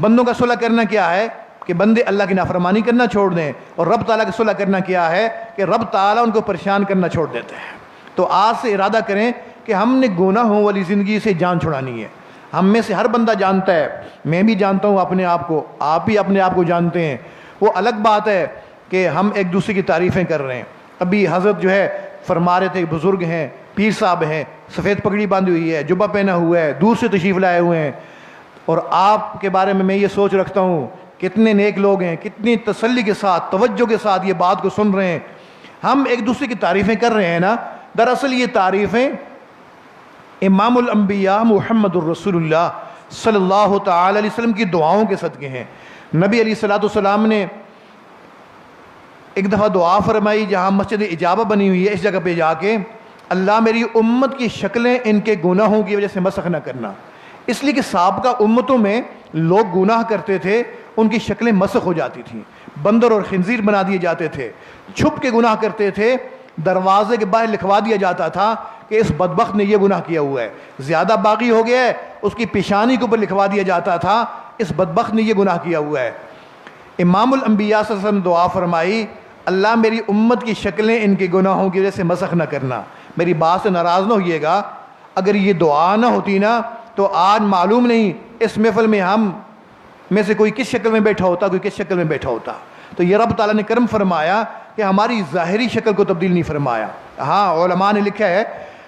بندوں کا صلح کرنا کیا ہے کہ بندے اللہ کی نافرمانی کرنا چھوڑ دیں، اور رب تعالیٰ کی صلح کرنا کیا ہے کہ رب تعالیٰ ان کو پریشان کرنا چھوڑ دیتے ہیں۔ تو آج سے ارادہ کریں کہ ہم نے گناہوں والی زندگی سے جان چھڑانی ہے. ہم میں سے ہر بندہ جانتا ہے, میں بھی جانتا ہوں اپنے آپ کو, آپ بھی اپنے آپ کو جانتے ہیں. وہ الگ بات ہے کہ ہم ایک دوسرے کی تعریفیں کر رہے ہیں. ابھی حضرت جو ہے فرما رہے تھے, بزرگ ہیں, پیر صاحب ہیں, سفید پگڑی باندھی ہوئی ہے, جبہ پہنا ہوا ہے, دور سے تشریف لائے ہوئے ہیں, اور آپ کے بارے میں یہ سوچ رکھتا ہوں کتنے نیک لوگ ہیں, کتنی تسلی کے ساتھ, توجہ کے ساتھ یہ بات کو سن رہے ہیں. ہم ایک دوسرے کی تعریفیں کر رہے ہیں نا, دراصل یہ تعریفیں امام الانبیاء محمد الرسول اللہ صلی اللہ تعالی علیہ وسلم کی دعاؤں کے صدقے ہیں. نبی علیہ السلام نے ایک دفعہ دعا فرمائی جہاں مسجد اجابہ بنی ہوئی ہے, اس جگہ پہ جا کے, اللہ میری امت کی شکلیں ان کے گناہوں کی وجہ سے مسخ نہ کرنا. اس لیے کہ سابقہ امتوں میں لوگ گناہ کرتے تھے, ان کی شکلیں مسخ ہو جاتی تھیں, بندر اور خنزیر بنا دیے جاتے تھے. چھپ کے گناہ کرتے تھے, دروازے کے باہر لکھوا دیا جاتا تھا کہ اس بدبخت نے یہ گناہ کیا ہوا ہے. زیادہ باغی ہو گیا ہے, اس کی پیشانی کے اوپر لکھوا دیا جاتا تھا اس بدبخت نے یہ گناہ کیا ہوا ہے. امام الانبیاء صلی اللہ علیہ وسلم دعا فرمائی, اللہ میری امت کی شکلیں ان کے گناہوں کی وجہ سے مسخ نہ کرنا. میری بات سے ناراض نہ ہوئیے گا, اگر یہ دعا نہ ہوتی نا تو آج معلوم نہیں اس محفل میں ہم میں سے کوئی کس شکل میں بیٹھا ہوتا, کوئی کس شکل میں بیٹھا ہوتا. تو یہ رب تعالیٰ نے کرم فرمایا کہ ہماری ظاہری شکل کو تبدیل نہیں فرمایا. ہاں علماء نے لکھا ہے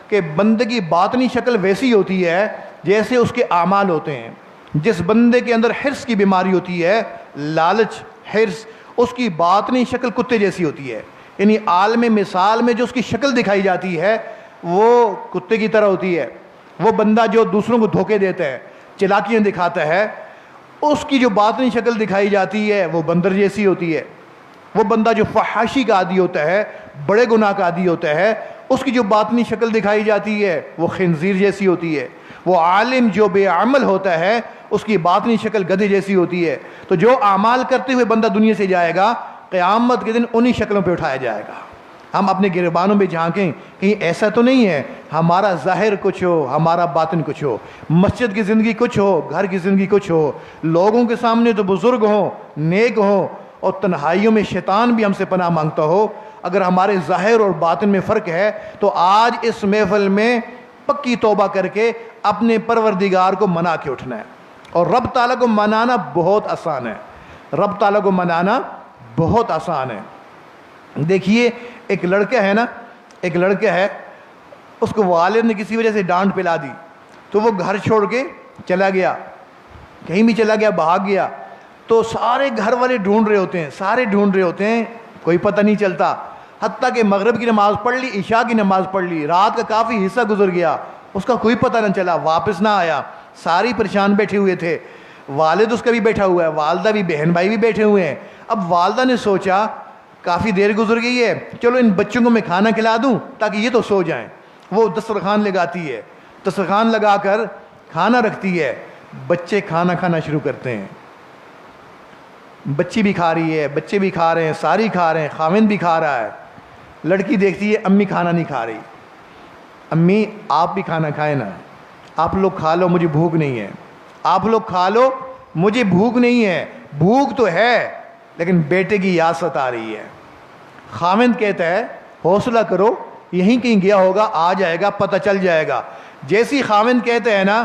کہ بندے کی باطنی شکل ویسی ہوتی ہے جیسے اس کے اعمال ہوتے ہیں. جس بندے کے اندر حرص کی بیماری ہوتی ہے, لالچ, حرص, اس کی باطنی شکل کتے جیسی ہوتی ہے. یعنی عالم مثال میں جو اس کی شکل دکھائی جاتی ہے وہ کتے کی طرح ہوتی ہے. وہ بندہ جو دوسروں کو دھوکے دیتا ہے, چلاکیاں دکھاتا ہے, اس کی جو باطنی شکل دکھائی جاتی ہے وہ بندر جیسی ہوتی ہے. وہ بندہ جو فحاشی کا عادی ہوتا ہے, بڑے گناہ کا عادی ہوتا ہے, اس کی جو باطنی شکل دکھائی جاتی ہے وہ خنزیر جیسی ہوتی ہے. وہ عالم جو بے عمل ہوتا ہے اس کی باطنی شکل گدھے جیسی ہوتی ہے. تو جو اعمال کرتے ہوئے بندہ دنیا سے جائے گا, قیامت کے دن انہی شکلوں پہ اٹھایا جائے گا. ہم اپنے گریبانوں میں جھانکیں, کہیں ایسا تو نہیں ہے ہمارا ظاہر کچھ ہو, ہمارا باطن کچھ ہو, مسجد کی زندگی کچھ ہو, گھر کی زندگی کچھ ہو, لوگوں کے سامنے تو بزرگ ہوں, نیک ہوں, اور تنہائیوں میں شیطان بھی ہم سے پناہ مانگتا ہو. اگر ہمارے ظاہر اور باطن میں فرق ہے تو آج اس محفل میں پکی توبہ کر کے اپنے پروردگار کو منا کے اٹھنا ہے. اور رب تعالیٰ کو منانا بہت آسان ہے, رب تعالیٰ کو منانا بہت آسان ہے. دیکھیے ایک لڑکا ہے نا, ایک لڑکا ہے, اس کو والد نے کسی وجہ سے ڈانٹ پلا دی تو وہ گھر چھوڑ کے چلا گیا, کہیں بھی چلا گیا, بھاگ گیا. تو سارے گھر والے ڈھونڈ رہے ہوتے ہیں, سارے ڈھونڈ رہے ہوتے ہیں, کوئی پتہ نہیں چلتا. حتیٰ کہ مغرب کی نماز پڑھ لی, عشاء کی نماز پڑھ لی, رات کا کافی حصہ گزر گیا, اس کا کوئی پتہ نہ چلا, واپس نہ آیا. ساری پریشان بیٹھے ہوئے تھے, والد اس کا بھی بیٹھا ہوا ہے, والدہ بھی, بہن بھائی بھی بیٹھے ہوئے ہیں. اب والدہ نے سوچا کافی دیر گزر گئی ہے, چلو ان بچوں کو میں کھانا کھلا دوں تاکہ یہ تو سو جائیں. وہ دسترخوان لگاتی ہے, دسترخوان لگا کر کھانا رکھتی ہے, بچے کھانا کھانا شروع کرتے ہیں. بچی بھی کھا رہی ہے, بچے بھی کھا رہے ہیں, ساری کھا رہے ہیں, خاوند بھی کھا رہا ہے. لڑکی دیکھتی ہے امی کھانا نہیں کھا رہی, امی آپ بھی کھانا کھائیں نا, آپ لوگ کھا لو مجھے بھوک نہیں ہے, آپ لوگ کھا لو مجھے بھوک نہیں ہے. بھوک تو ہے لیکن بیٹے کی یاد ستا رہی ہے. خاوند کہتا ہے حوصلہ کرو, یہیں کہیں گیا ہوگا, آ جائے گا, پتہ چل جائے گا. جیسی خاوند کہتے ہیں نا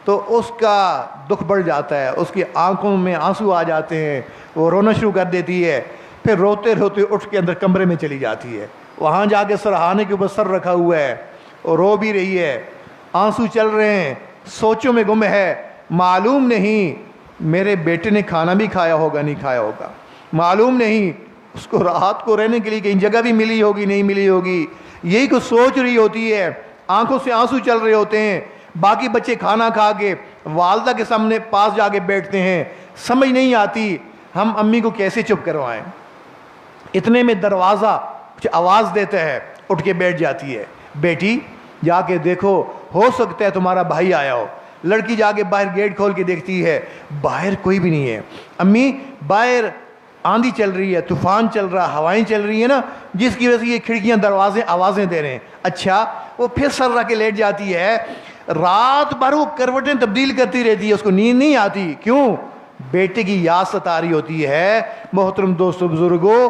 تو اس کا دکھ بڑھ جاتا ہے, اس کی آنکھوں میں آنسو آ جاتے ہیں, وہ رونا شروع کر دیتی ہے. پھر روتے روتے اٹھ کے اندر کمرے میں چلی جاتی ہے, وہاں جا کے سرہانے کے اوپر سر رکھا ہوا ہے, اور رو بھی رہی ہے, آنسو چل رہے ہیں, سوچوں میں گم ہے. معلوم نہیں میرے بیٹے نے کھانا بھی کھایا ہوگا نہیں کھایا ہوگا, معلوم نہیں اس کو رات کو رہنے کے لیے کہیں جگہ بھی ملی ہوگی نہیں ملی ہوگی. یہی کچھ سوچ رہی ہوتی ہے, آنکھوں سے آنسو چل رہے ہوتے ہیں. باقی بچے کھانا کھا کے والدہ کے سامنے پاس جا کے بیٹھتے ہیں. سمجھ نہیں آتی ہم امی کو کیسے چپ کروائیں. اتنے میں دروازہ کچھ آواز دیتا ہے, اٹھ کے بیٹھ جاتی ہے. بیٹی جا کے دیکھو, ہو سکتا ہے تمہارا بھائی آیا ہو. لڑکی جا کے باہر گیٹ کھول کے دیکھتی ہے, باہر کوئی بھی نہیں ہے. امی باہر آندھی چل رہی ہے, طوفان چل رہا, ہوائیں چل رہی ہیں نا, جس کی وجہ سے یہ کھڑکیاں دروازے آوازیں دے رہے ہیں. اچھا, وہ پھر سر رکھ کے لیٹ جاتی ہے. رات بھر وہ کروٹیں تبدیل کرتی رہتی ہے, اس کو نیند نہیں آتی. کیوں؟ بیٹے کی یاد ستا رہی ہوتی ہے. محترم دوستو بزرگوں,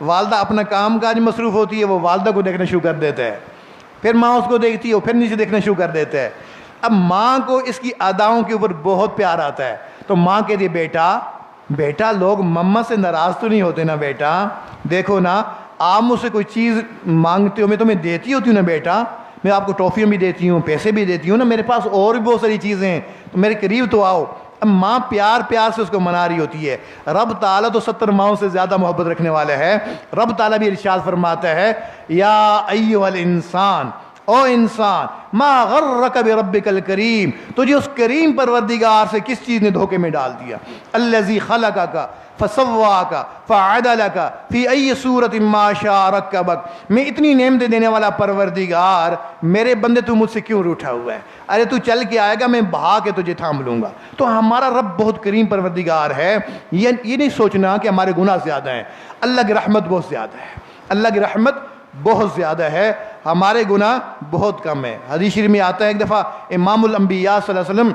والدہ اپنا کام کاج مصروف ہوتی ہے، وہ والدہ کو دیکھنا شروع کر دیتا ہے، پھر ماں اس کو دیکھتی ہے، وہ پھر نیچے دیکھنا شروع کر دیتا ہے۔ اب ماں کو اس کی اداؤں کے اوپر بہت پیار آتا ہے، تو ماں کہتی ہے بیٹا لوگ مما سے ناراض تو نہیں ہوتے نا بیٹا، دیکھو نا آپ مجھ سے کوئی چیز مانگتے ہو میں تمہیں دیتی ہوتی ہوں نا بیٹا، میں آپ کو ٹافیاں بھی دیتی ہوں، پیسے بھی دیتی ہوں نا، میرے پاس اور بھی بہت ساری چیزیں ہیں، تو میرے قریب تو آؤ۔ اب ماں پیار سے اس کو منا رہی ہوتی ہے۔ رب تعالیٰ تو 70 ماؤں سے زیادہ محبت رکھنے والا ہے۔ رب تعالیٰ بھی ارشاد فرماتا ہے یا ایھا الانسان، او انسان ما غرک بربک الکریم، تجھے اس کریم پروردگار سے کس چیز نے دھوکے میں ڈال دیا؟ الذی خلقک فسواک فعدلک فی ای صورت ما شاء رکبک، میں اتنی نعمتیں دینے والا پروردگار، میرے بندے تو مجھ سے کیوں روٹھا ہوا ہے؟ ارے تو چل کے آئے گا، میں بہا کے تجھے تھام لوں گا۔ تو ہمارا رب بہت کریم پروردگار ہے۔ یہ نہیں سوچنا کہ ہمارے گناہ زیادہ ہیں، اللہ کی رحمت بہت زیادہ ہے، اللہ کی رحمت بہت زیادہ ہے، ہمارے گناہ بہت کم ہیں۔ حدیث شریف میں آتا ہے ایک دفعہ امام الانبیاء صلی اللہ علیہ وسلم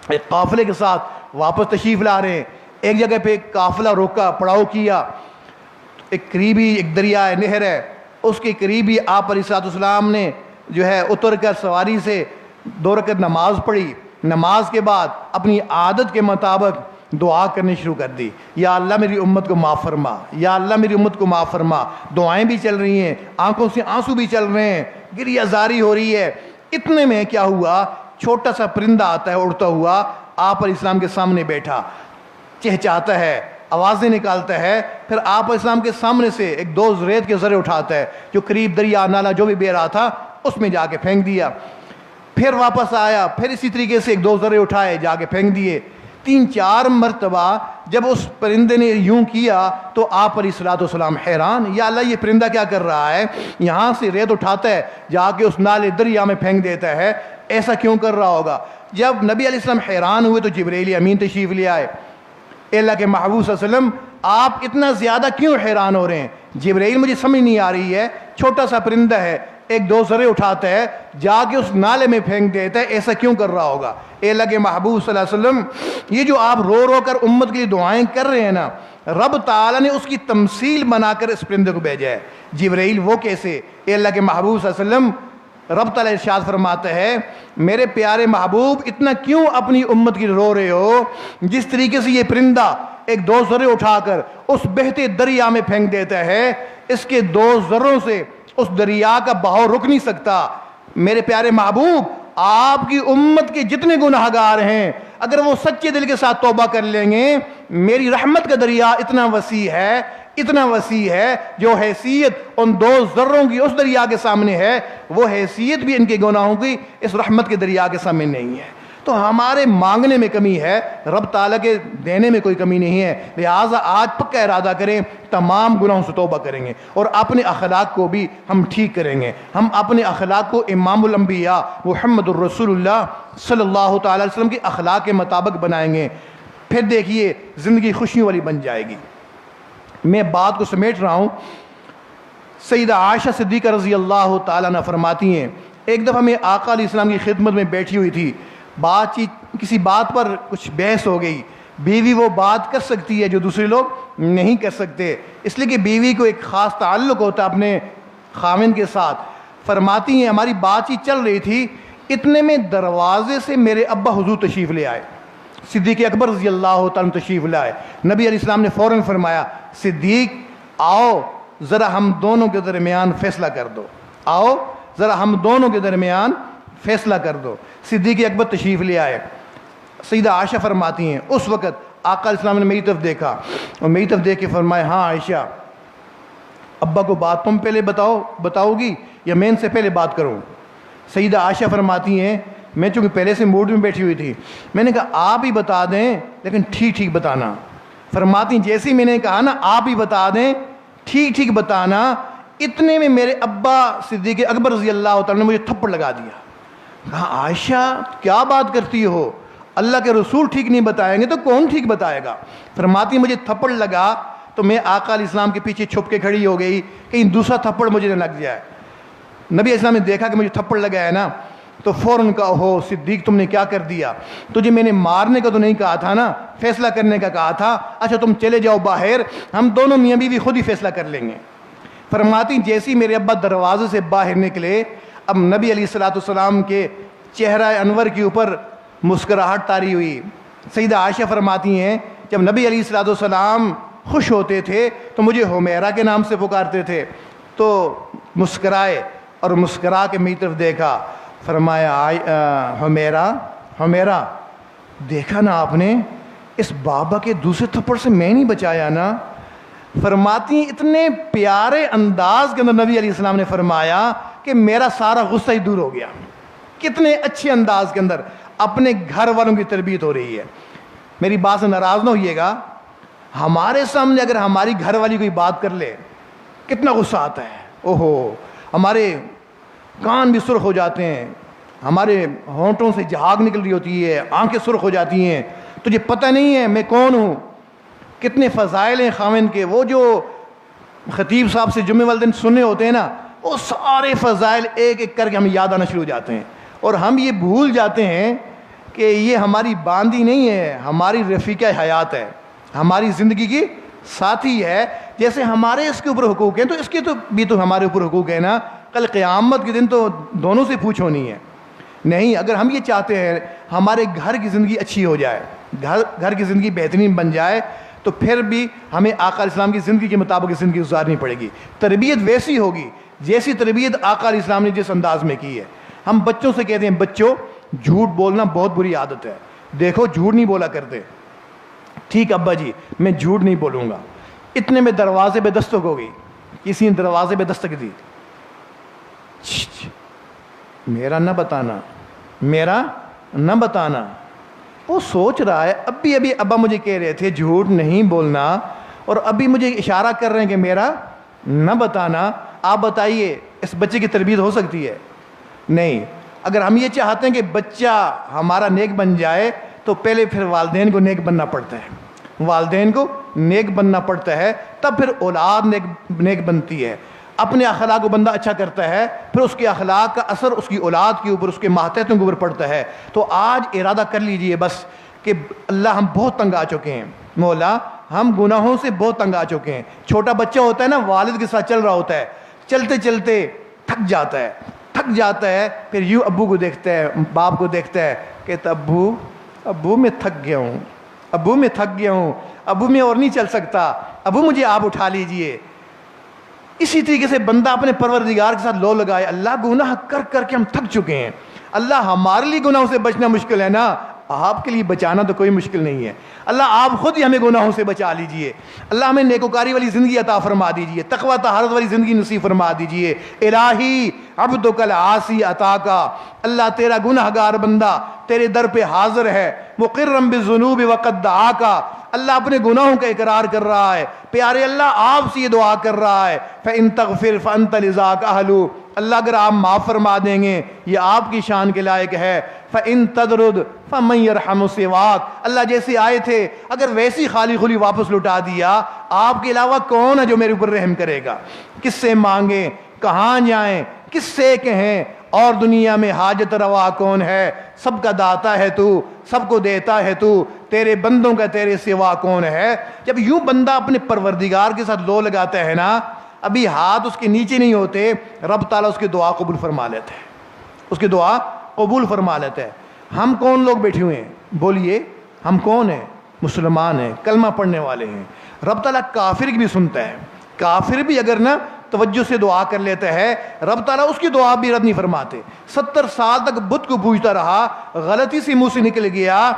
ایک قافلے کے ساتھ واپس تشریف لا رہے ہیں، ایک جگہ پہ ایک قافلہ روکا، پڑاؤ کیا، ایک قریبی ایک دریا ہے، نہر ہے، اس کے قریبی آپ علیہ الصلوۃ والسلام نے جو ہے اتر کر سواری سے 2 رکعت نماز پڑھی۔ نماز کے بعد اپنی عادت کے مطابق دعا کرنی شروع کر دی، یا اللہ میری امت کو معاف فرما، یا اللہ میری امت کو معاف فرما۔ دعائیں بھی چل رہی ہیں، آنکھوں سے آنسو بھی چل رہے ہیں، گریہ زاری ہو رہی ہے۔ اتنے میں کیا ہوا، چھوٹا سا پرندہ آتا ہے اڑتا ہوا، آپ علیہ السلام کے سامنے بیٹھا، چہچاتا ہے، آوازیں نکالتا ہے، پھر آپ علیہ السلام کے سامنے سے ایک 2 ریت کے ذرے اٹھاتا ہے، جو قریب دریا نالا جو بھی بہہ رہا تھا اس میں جا کے پھینک دیا۔ پھر واپس آیا، پھر اسی طریقے سے 1-2 ذرے اٹھائے، جا کے پھینک دیے۔ 3-4 مرتبہ جب اس پرندے نے یوں کیا تو آپ علیہ الصلوۃ والسلام حیران، یا اللہ یہ پرندہ کیا کر رہا ہے؟ یہاں سے ریت اٹھاتا ہے، جا کے اس نالے دریا میں پھینک دیتا ہے، ایسا کیوں کر رہا ہوگا؟ جب نبی علیہ السلام حیران ہوئے تو جبرائیل امین تشریف لے آئے، اے اللہ کے محبوب صلی اللہ علیہ وسلم آپ اتنا زیادہ کیوں حیران ہو رہے ہیں؟ جبرائیل مجھے سمجھ نہیں آ رہی ہے، چھوٹا سا پرندہ ہے، 1-2 ذرے اٹھاتا ہے، جا کے اس نالے میں پھینک دیتا ہے، ایسا کیوں کر رہا ہوگا؟ اے اللہ کے محبوب صلی اللہ علیہ وسلم یہ جو آپ رو رو کر امت کے لیے دعائیں کر رہے ہیں نا، رب تعالیٰ نے اس کی تمثیل بنا کر اس پرندے کو بھیجا ہے۔ جبرائیل وہ کیسے؟ اے اللہ کے محبوب صلی اللہ علیہ وسلم رب تعالیٰ ارشاد فرماتا ہے میرے پیارے محبوب اتنا کیوں اپنی امت کی رو رہے ہو؟ جس طریقے سے یہ پرندہ 1-2 ذرے اٹھا کر اس بہتے دریا میں پھینک دیتا ہے، اس کے 2 ذروں سے اس دریا کا بہاؤ رک نہیں سکتا۔ میرے پیارے محبوب آپ کی امت کے جتنے گناہگار ہیں اگر وہ سچے دل کے ساتھ توبہ کر لیں گے، میری رحمت کا دریا اتنا وسیع ہے، اتنا وسیع ہے، جو حیثیت ان 2 ذروں کی اس دریا کے سامنے ہے، وہ حیثیت بھی ان کے گناہوں کی اس رحمت کے دریا کے سامنے نہیں ہے۔ تو ہمارے مانگنے میں کمی ہے، رب تعالیٰ کے دینے میں کوئی کمی نہیں ہے، لہٰذا آج پکا ارادہ کریں تمام گناہوں سے توبہ کریں گے اور اپنے اخلاق کو بھی ہم ٹھیک کریں گے۔ ہم اپنے اخلاق کو امام الانبیاء محمد الرسول اللہ صلی اللہ تعالیٰ علیہ وسلم کے اخلاق کے مطابق بنائیں گے، پھر دیکھیے زندگی خوشیوں والی بن جائے گی۔ میں بات کو سمیٹ رہا ہوں۔ سیدہ عائشہ صدیقہ رضی اللہ تعالیٰ عنہ فرماتی ہیں ایک دفعہ میں آقا علیہ السلام کی خدمت میں بیٹھی ہوئی تھی، بات چیت کسی بات پر کچھ بحث ہو گئی۔ بیوی وہ بات کر سکتی ہے جو دوسرے لوگ نہیں کر سکتے، اس لیے کہ بیوی کو ایک خاص تعلق ہوتا ہے اپنے خاوند کے ساتھ۔ فرماتی ہیں ہماری بات چیت چل رہی تھی، اتنے میں دروازے سے میرے ابا حضور تشریف لے آئے، صدیق اکبر رضی اللہ تعالیٰ تشریف لائے۔ نبی علیہ السلام نے فوراً فرمایا صدیق آؤ ذرا ہم دونوں کے درمیان فیصلہ کر دو، آؤ ذرا ہم دونوں کے درمیان فیصلہ کر دو۔ صدیق اکبر تشریف لے آئے۔ سیدہ عائشہ فرماتی ہیں اس وقت آقا علیہ السلام نے میری طرف دیکھا اور میری طرف دیکھ کے فرمایا ہاں عائشہ ابا کو بات تم پہلے بتاؤ گی یا میں ان سے پہلے بات کروں؟ سیدہ عائشہ فرماتی ہیں میں چونکہ پہلے سے موڈ میں بیٹھی ہوئی تھی، میں نے کہا آپ ہی بتا دیں لیکن ٹھیک ٹھیک بتانا۔ فرماتی جیسے ہی میں نے کہا نا آپ ہی بتا دیں ٹھیک ٹھیک بتانا، اتنے میں میرے ابا صدیق اکبر رضی اللہ تعالیٰ نے مجھے تھپڑ لگا دیا۔ کہا عائشہ کیا بات کرتی ہو، اللہ کے رسول ٹھیک نہیں بتائیں گے تو کون ٹھیک بتائے گا؟ فرماتی مجھے تھپڑ لگا تو میں آقا علیہ السلام کے پیچھے چھپ کے کھڑی ہو گئی کہیں دوسرا تھپڑ مجھے نہ لگ جائے۔ نبی علیہ السلام نے دیکھا کہ مجھے تھپڑ لگا ہے نا، تو فوراً کہا ہو صدیق تم نے کیا کر دیا، تجھے میں نے مارنے کا تو نہیں کہا تھا نا، فیصلہ کرنے کا کہا تھا، اچھا تم چلے جاؤ باہر، ہم دونوں میاں بیوی خود ہی فیصلہ کر لیں گے۔ فرماتی جیسی میرے ابا دروازے سے باہر نکلے، اب نبی علیہ السلام کے چہرہ انور کے اوپر مسکراہٹ طاری ہوئی۔ سیدہ عائشہ فرماتی ہیں جب نبی علیہ السلام خوش ہوتے تھے تو مجھے حمیرہ کے نام سے پکارتے تھے، تو مسکرائے اور مسکرا کے میری طرف دیکھا، فرمایا حمیرہ حمیرہ دیکھا نا آپ نے، اس بابا کے دوسرے تھپڑ سے میں نہیں بچایا نا۔ فرماتی ہیں اتنے پیارے انداز کے اندر نبی علیہ السلام نے فرمایا کہ میرا سارا غصہ ہی دور ہو گیا۔ کتنے اچھے انداز کے اندر اپنے گھر والوں کی تربیت ہو رہی ہے۔ میری بات سے ناراض نہ ہوئیے گا، ہمارے سامنے اگر ہماری گھر والی کوئی بات کر لے کتنا غصہ آتا ہے، اوہو، ہمارے کان بھی سرخ ہو جاتے ہیں، ہمارے ہونٹوں سے جھاگ نکل رہی ہوتی ہے، آنکھیں سرخ ہو جاتی ہیں، تجھے پتہ نہیں ہے میں کون ہوں۔ کتنے فضائل ہیں خاوند کے، وہ جو خطیب صاحب سے جمعے والے دن سننے ہوتے ہیں نا، وہ سارے فضائل ایک ایک کر کے ہمیں یاد آنا شروع ہو جاتے ہیں، اور ہم یہ بھول جاتے ہیں کہ یہ ہماری باندی نہیں ہے، ہماری رفیقہ حیات ہے، ہماری زندگی کی ساتھی ہے۔ جیسے ہمارے اس کے اوپر حقوق ہیں تو اس کے تو بھی تو ہمارے اوپر حقوق ہیں نا، کل قیامت کے دن تو دونوں سے پوچھ ہونی ہے۔ نہیں، اگر ہم یہ چاہتے ہیں ہمارے گھر کی زندگی اچھی ہو جائے، گھر کی زندگی بہترین بن جائے، تو پھر بھی ہمیں آقا علیہ السلام کی زندگی کے مطابق زندگی گزارنی پڑے گی۔ تربیت ویسی ہوگی جیسی تربیت آقا علیہ السلام نے جس انداز میں کی ہے۔ ہم بچوں سے کہتے ہیں بچوں جھوٹ بولنا بہت بری عادت ہے، دیکھو جھوٹ نہیں بولا کرتے۔ ٹھیک ابا جی میں جھوٹ نہیں بولوں گا۔ اتنے میں دروازے پہ دستک ہو گئی، کسی نے دروازے پہ دستک دی، میرا نہ بتانا، میرا نہ بتانا۔ وہ سوچ رہا ہے ابھی ابا مجھے کہہ رہے تھے جھوٹ نہیں بولنا، اور ابھی مجھے اشارہ کر رہے ہیں کہ میرا نہ بتانا۔ آپ بتائیے اس بچے کی تربیت ہو سکتی ہے؟ نہیں۔ اگر ہم یہ چاہتے ہیں کہ بچہ ہمارا نیک بن جائے تو پہلے پھر والدین کو نیک بننا پڑتا ہے، والدین کو نیک بننا پڑتا ہے، تب پھر اولاد نیک بنتی ہے۔ اپنے اخلاق کو بندہ اچھا کرتا ہے، پھر اس کے اخلاق کا اثر اس کی اولاد کے اوپر، اس کے ماتحتوں کے اوپر پڑتا ہے۔ تو آج ارادہ کر لیجئے بس کہ اللہ ہم بہت تنگ آ چکے ہیں، مولا ہم گناہوں سے بہت تنگ آ چکے ہیں۔ چھوٹا بچہ ہوتا ہے نا، والد کے ساتھ چل رہا ہوتا ہے، چلتے چلتے تھک جاتا ہے، پھر یوں ابو کو دیکھتا ہے، باپ کو دیکھتا ہے، کہتا ابو میں تھک گیا ہوں، ابو میں اور نہیں چل سکتا، ابو مجھے آپ اٹھا لیجئے۔ اسی طریقے سے بندہ اپنے پروردگار کے ساتھ لو لگائے، اللہ گناہ کر کر کے ہم تھک چکے ہیں، اللہ ہمارے لیے گناہوں سے بچنا مشکل ہے نا، آپ کے لیے بچانا تو کوئی مشکل نہیں ہے، اللہ آپ خود ہی ہمیں گناہوں سے بچا لیجئے، اللہ ہمیں نیکوکاری والی زندگی عطا فرما دیجئے، تقوی طہارت والی زندگی نصیب فرما دیجئے۔ الہی عبدک العاصی عطا کا، اللہ تیرا گنہگار بندہ تیرے در پہ حاضر ہے، مقرم بالذنوب وقد دعاکا، اللہ اپنے گناہوں کا اقرار کر رہا ہے، پیارے اللہ آپ سے یہ دعا کر رہا ہے، فَإِن تَغْفِرْ فَأَنْتَ لِذَاكَ أَهْلُ، اللہ اگر آپ معاف فرما دیں گے یہ آپ کی شان کے لائق ہے، فَإِن تَدْرُدْ فَمَنْ يَرْحَمُ سِوَاكَ، اللہ جیسے آئے تھے اگر ویسی خالی خلی واپس لٹا دیا، آپ کے علاوہ کون ہے جو میرے اوپر رحم کرے گا؟ کس سے مانگیں، کہاں جائیں، کس سے کہیں، اور دنیا میں حاجت روا کون ہے؟ سب کا داتا ہے تو، سب کو دیتا ہے تو، تیرے بندوں کا تیرے سوا کون ہے؟ جب یوں بندہ اپنے پروردگار کے ساتھ لو لگاتا ہے نا، ابھی ہاتھ اس کے نیچے نہیں ہوتے، رب تعالیٰ اس کی دعا قبول فرما لیتا ہے، اس کی دعا قبول فرما لیتا ہے۔ ہم کون لوگ بیٹھے ہوئے ہیں؟ بولیے ہم کون ہیں؟ مسلمان ہیں، کلمہ پڑھنے والے ہیں۔ رب تعالیٰ کافر کی بھی سنتا ہے، کافر بھی اگر نا توجہ سے دعا کر لیتا ہے رب تعالیٰ اس کی دعا بھی رد نہیں فرماتے۔ 70 سال تک بت کو پوجتا رہا، غلطی سے منہ سے نکل گیا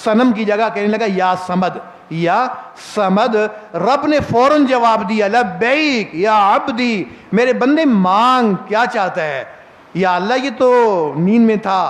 صنم کی جگہ کہنے لگا یا سمد، یا سمد، رب نے فوراً جواب دیا لبیک یا عبدی، میرے بندے مانگ کیا چاہتا ہے؟ یا اللہ یہ تو نیند میں تھا،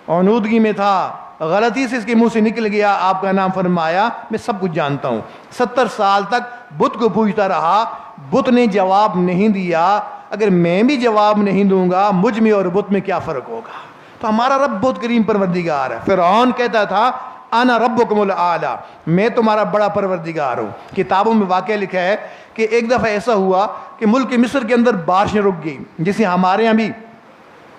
اونودگی میں تھا، غلطی سے اس کے منہ سے نکل گیا، آپ کا نام فرمایا، میں سب کچھ جانتا ہوں۔ 70 سال تک بت کو پوجتا رہا، بت نے جواب نہیں دیا، اگر میں بھی جواب نہیں دوں گا مجھ میں اور بت میں کیا فرق ہوگا؟ تو ہمارا رب بہت کریم پروردگار ہے۔ فرعون کہتا تھا انا ربکم الاعلی، میں تمہارا بڑا پروردگار ہوں۔ کتابوں میں واقعہ لکھا ہے کہ ایک دفعہ ایسا ہوا کہ ملک مصر کے اندر بارشیں رک گئی، جسے ہمارے یہاں بھی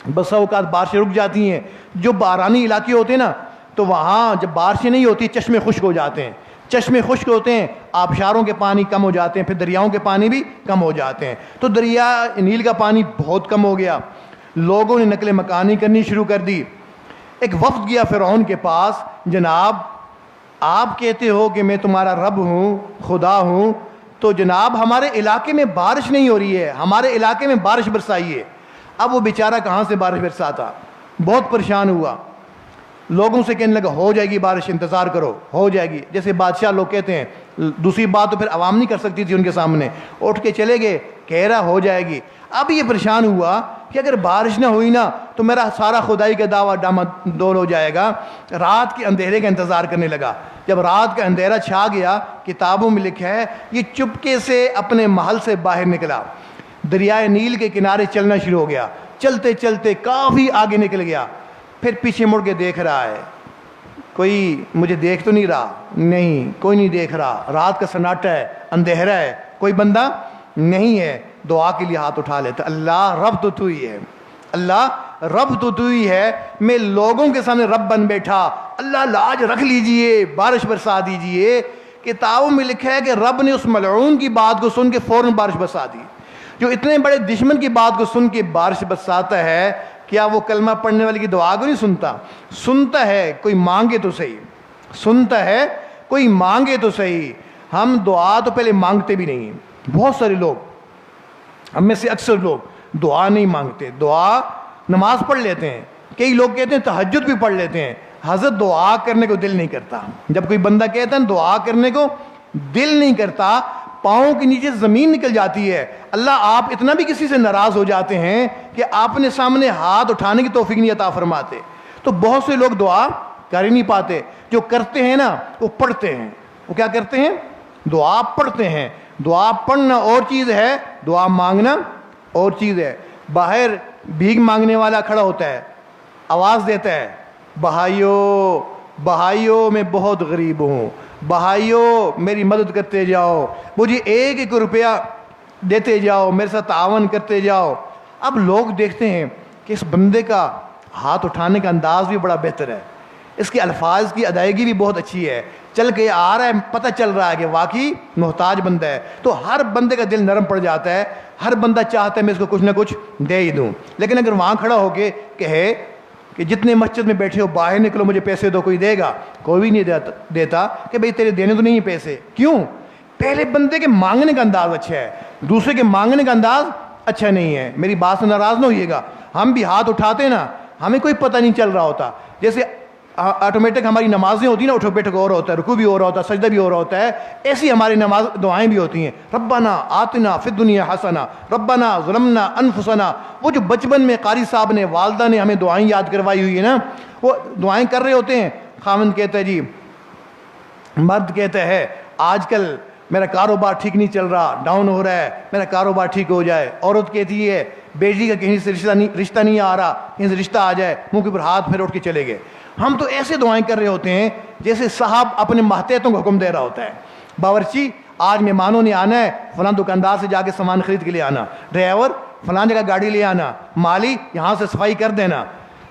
بس اوقات بارشیں رک جاتی ہیں. جو بارانی علاقے ہوتے ہیں نا تو وہاں جب بارشیں نہیں ہوتی چشمے خشک ہو جاتے ہیں, چشمے خشک ہوتے ہیں, آبشاروں کے پانی کم ہو جاتے ہیں, پھر دریاؤں کے پانی بھی کم ہو جاتے ہیں. تو دریا نیل کا پانی بہت کم ہو گیا, لوگوں نے نقل مکانی کرنی شروع کر دی. ایک وفد گیا فرعون کے پاس, جناب آپ کہتے ہو کہ میں تمہارا رب ہوں, خدا ہوں, تو جناب ہمارے علاقے میں بارش نہیں ہو رہی ہے, ہمارے علاقے میں بارش برسائیے. اب وہ بیچارہ کہاں سے بارش برساتا, بہت پریشان ہوا. لوگوں سے کہنے لگا ہو جائے گی بارش, انتظار کرو ہو جائے گی. جیسے بادشاہ لوگ کہتے ہیں, دوسری بات تو پھر عوام نہیں کر سکتی تھی ان کے سامنے, اٹھ کے چلے گئے, کہہ رہا ہو جائے گی. اب یہ پریشان ہوا کہ اگر بارش نہ ہوئی نا تو میرا سارا خدائی کا دعویٰ ڈامڈول ہو جائے گا. رات کے اندھیرے کا انتظار کرنے لگا. جب رات کا اندھیرا چھا گیا, کتابوں میں لکھا ہے یہ چپکے سے اپنے محل سے باہر نکلا, دریائے نیل کے کنارے چلنا شروع ہو گیا. چلتے چلتے کافی آگے نکل گیا, پھر پیچھے مڑ کے دیکھ رہا ہے کوئی مجھے دیکھ تو نہیں رہا, نہیں کوئی نہیں دیکھ رہا, رات کا سناٹا ہے, اندھیرا ہے, کوئی بندہ نہیں ہے. دعا کے لیے ہاتھ اٹھا لیتا, اللہ رب تو ہی ہے, اللہ رب تو ہی ہے. میں لوگوں کے سامنے رب بن بیٹھا, اللہ لاج رکھ لیجئے, بارش برسا دیجئے. کتابوں میں لکھا ہے کہ رب نے اس ملعون کی بات کو سن کے فوراً بارش برسا دی. جو اتنے بڑے دشمن کی بات کو سن کے بارش برساتا ہے, کیا وہ کلمہ پڑھنے والے کی دعا کو نہیں سنتا؟ سنتا ہے, کوئی مانگے تو صحیح, سنتا ہے کوئی مانگے تو صحیح. ہم دعا تو پہلے مانگتے بھی نہیں ہیں. بہت سارے لوگ, ہم میں سے اکثر لوگ دعا نہیں مانگتے, دعا نماز پڑھ لیتے ہیں. کئی لوگ کہتے ہیں تہجد بھی پڑھ لیتے ہیں. حضرت دعا کرنے کو دل نہیں کرتا. جب کوئی بندہ کہتا ہے دعا کرنے کو دل نہیں کرتا, پاؤں کے نیچے زمین نکل جاتی ہے. اللہ آپ اتنا بھی کسی سے ناراض ہو جاتے ہیں کہ آپ نے سامنے ہاتھ اٹھانے کی توفیق نہیں عطا فرماتے. تو بہت سے لوگ دعا کر ہی نہیں پاتے. جو کرتے ہیں نا وہ پڑھتے ہیں. وہ کیا کرتے ہیں؟ دعا پڑھتے ہیں. دعا پڑھنا اور چیز ہے, دعا مانگنا اور چیز ہے. باہر بھیک مانگنے والا کھڑا ہوتا ہے, آواز دیتا ہے, بھائیو بھائیو میں بہت غریب ہوں, بھائیو میری مدد کرتے جاؤ, مجھے ایک ایک روپیہ دیتے جاؤ, میرے ساتھ تعاون کرتے جاؤ. اب لوگ دیکھتے ہیں کہ اس بندے کا ہاتھ اٹھانے کا انداز بھی بڑا بہتر ہے, اس کے الفاظ کی ادائیگی بھی بہت اچھی ہے, چل کے آ رہا ہے, پتہ چل رہا ہے کہ واقعی محتاج بندہ ہے. تو ہر بندے کا دل نرم پڑ جاتا ہے, ہر بندہ چاہتا ہے میں اس کو کچھ نہ کچھ دے ہی دوں. لیکن اگر وہاں کھڑا ہو کے کہے کہ جتنے مسجد میں بیٹھے ہو باہر نکلو مجھے پیسے دو, کوئی دے گا؟ کوئی نہیں دیتا کہ بھئی تیرے دینے تو نہیں پیسے. کیوں؟ پہلے بندے کے مانگنے کا انداز اچھا ہے, دوسرے کے مانگنے کا انداز اچھا نہیں ہے. میری بات سے ناراض نہ ہوئیے گا, ہم بھی ہاتھ اٹھاتے ہیں نا, ہمیں کوئی پتہ نہیں چل رہا ہوتا. جیسے آٹومیٹک ہماری نمازیں ہوتی ہیں نا, اٹھو بیٹھک ہو رہا ہوتا ہے, رکوع بھی ہو رہا ہوتا ہے, سجدہ بھی ہو رہا ہوتا ہے, ایسی ہماری نماز دعائیں بھی ہوتی ہیں. ربنا آتنا فی الدنیا حسنہ, ربنا ظلمنا انفسنا. وہ جو بچپن میں قاری صاحب نے, والدہ نے ہمیں دعائیں یاد کروائی ہوئی ہے نا, وہ دعائیں کر رہے ہوتے ہیں. خاوند کہتا ہے جی, مرد کہتا ہے آج کل میرا کاروبار ٹھیک نہیں چل رہا, ڈاؤن ہو رہا ہے, میرا کاروبار ٹھیک ہو جائے. عورت کہتی ہے بیٹی کا کہیں سے رشتہ نہیں آ رہا, کہیں سے رشتہ آ جائے, منہ کے اوپر ہاتھ پھیر اٹھ کے چلے گئے. ہم تو ایسے دعائیں کر رہے ہوتے ہیں جیسے صاحب اپنے ماتحتوں کو حکم دے رہا ہوتا ہے. باورچی آج مہمانوں نے آنا ہے, فلاں دکاندار سے جا کے سامان خرید کے لے آنا, ڈرائیور فلاں جگہ گاڑی لے آنا, مالی یہاں سے صفائی کر دینا.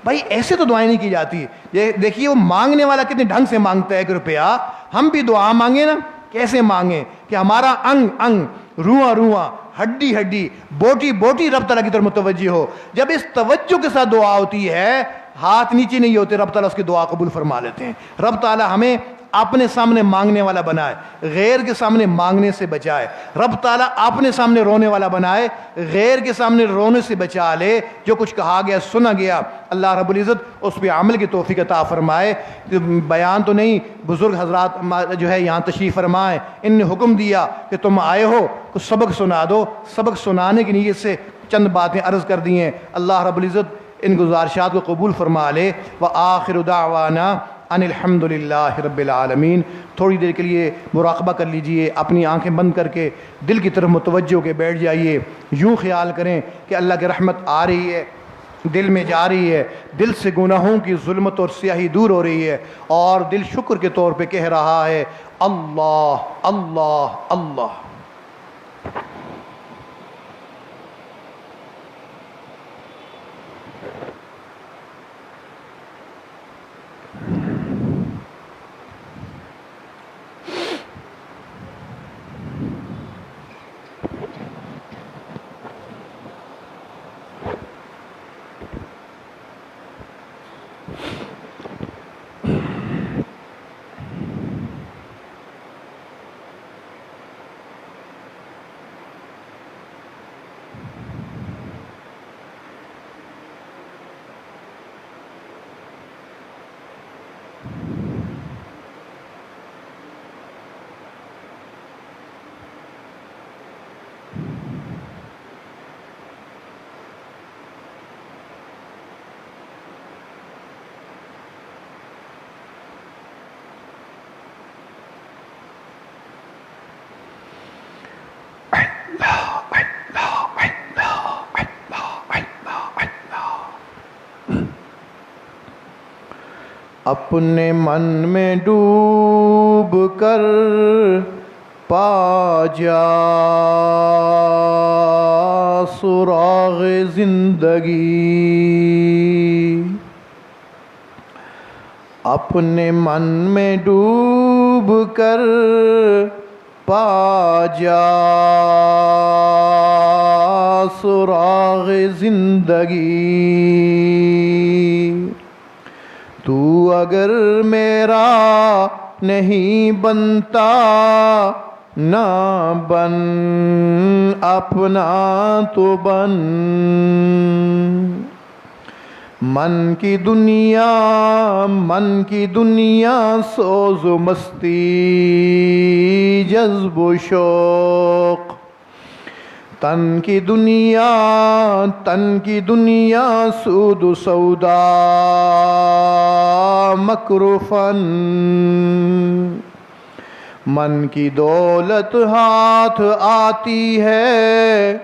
بھائی ایسے تو دعائیں نہیں کی جاتی. یہ دیکھیے وہ مانگنے والا کتنے ڈھنگ سے مانگتا ہے 1 روپیہ. ہم بھی دعا مانگیں نا, کیسے مانگیں کہ ہمارا انگ انگ, رواں رواں, ہڈی ہڈی, بوٹی بوٹی رب تعالیٰ کی طرف متوجہ ہو. جب اس توجہ کے ساتھ دعا ہوتی ہے, ہاتھ نیچے نہیں ہوتے, رب تعالیٰ اس کی دعا قبول فرما لیتے ہیں. رب تعالیٰ ہمیں اپنے سامنے مانگنے والا بنائے, غیر کے سامنے مانگنے سے بچائے. رب تعالیٰ اپنے سامنے رونے والا بنائے, غیر کے سامنے رونے سے بچا لے. جو کچھ کہا گیا سنا گیا, اللہ رب العزت اس پہ عمل کی توفیق عطا فرمائے. بیان تو نہیں, بزرگ حضرات جو ہے یہاں تشریف فرمائیں, ان نے حکم دیا کہ تم آئے ہو کچھ سبق سنا دو. سبق سنانے کی نیت سے چند باتیں عرض کر دی ہیں. اللہ رب العزت ان گزارشات کو قبول فرما لے. وآخر دعوانا ان الحمد للہ رب العالمین. تھوڑی دیر کے لیے مراقبہ کر لیجئے, اپنی آنکھیں بند کر کے دل کی طرف متوجہ ہو کے بیٹھ جائیے. یوں خیال کریں کہ اللہ کی رحمت آ رہی ہے, دل میں جا رہی ہے, دل سے گناہوں کی ظلمت اور سیاہی دور ہو رہی ہے, اور دل شکر کے طور پہ کہہ رہا ہے اللہ اللہ اللہ. اپنے من میں ڈوب کر پا جا سراغ زندگی، اپنے من میں ڈوب کر پا جا سراغ زندگی، تو اگر میرا نہیں بنتا نہ بن، اپنا تو بن، من کی دنیا سوز و مستی جذب و شوق، تن کی دنیا سود و سودا مکر و فن، من کی دولت ہاتھ آتی ہے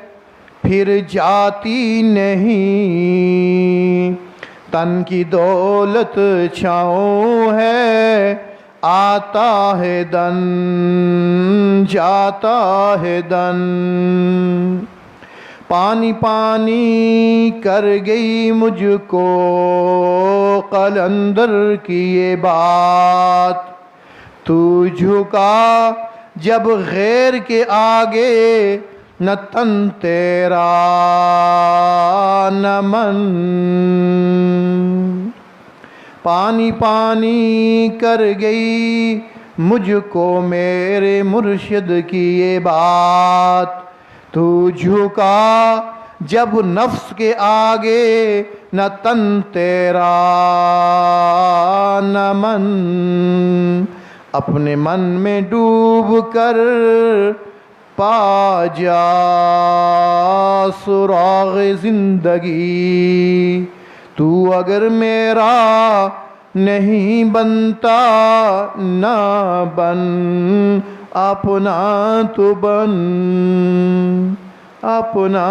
پھر جاتی نہیں، تن کی دولت چھاؤں ہے آتا ہے دن جاتا ہے دن، پانی پانی کر گئی مجھ کو قلندر کی یہ بات، تو جھکا جب غیر کے آگے نہ تن تیرا نہ من، پانی پانی کر گئی مجھ کو میرے مرشد کی یہ بات، تو جھکا جب نفس کے آگے نہ تن تیرا نہ من، اپنے من میں ڈوب کر پا جا سراغ زندگی، تو اگر میرا نہیں بنتا نہ بن، اپنا تو بن، اپنا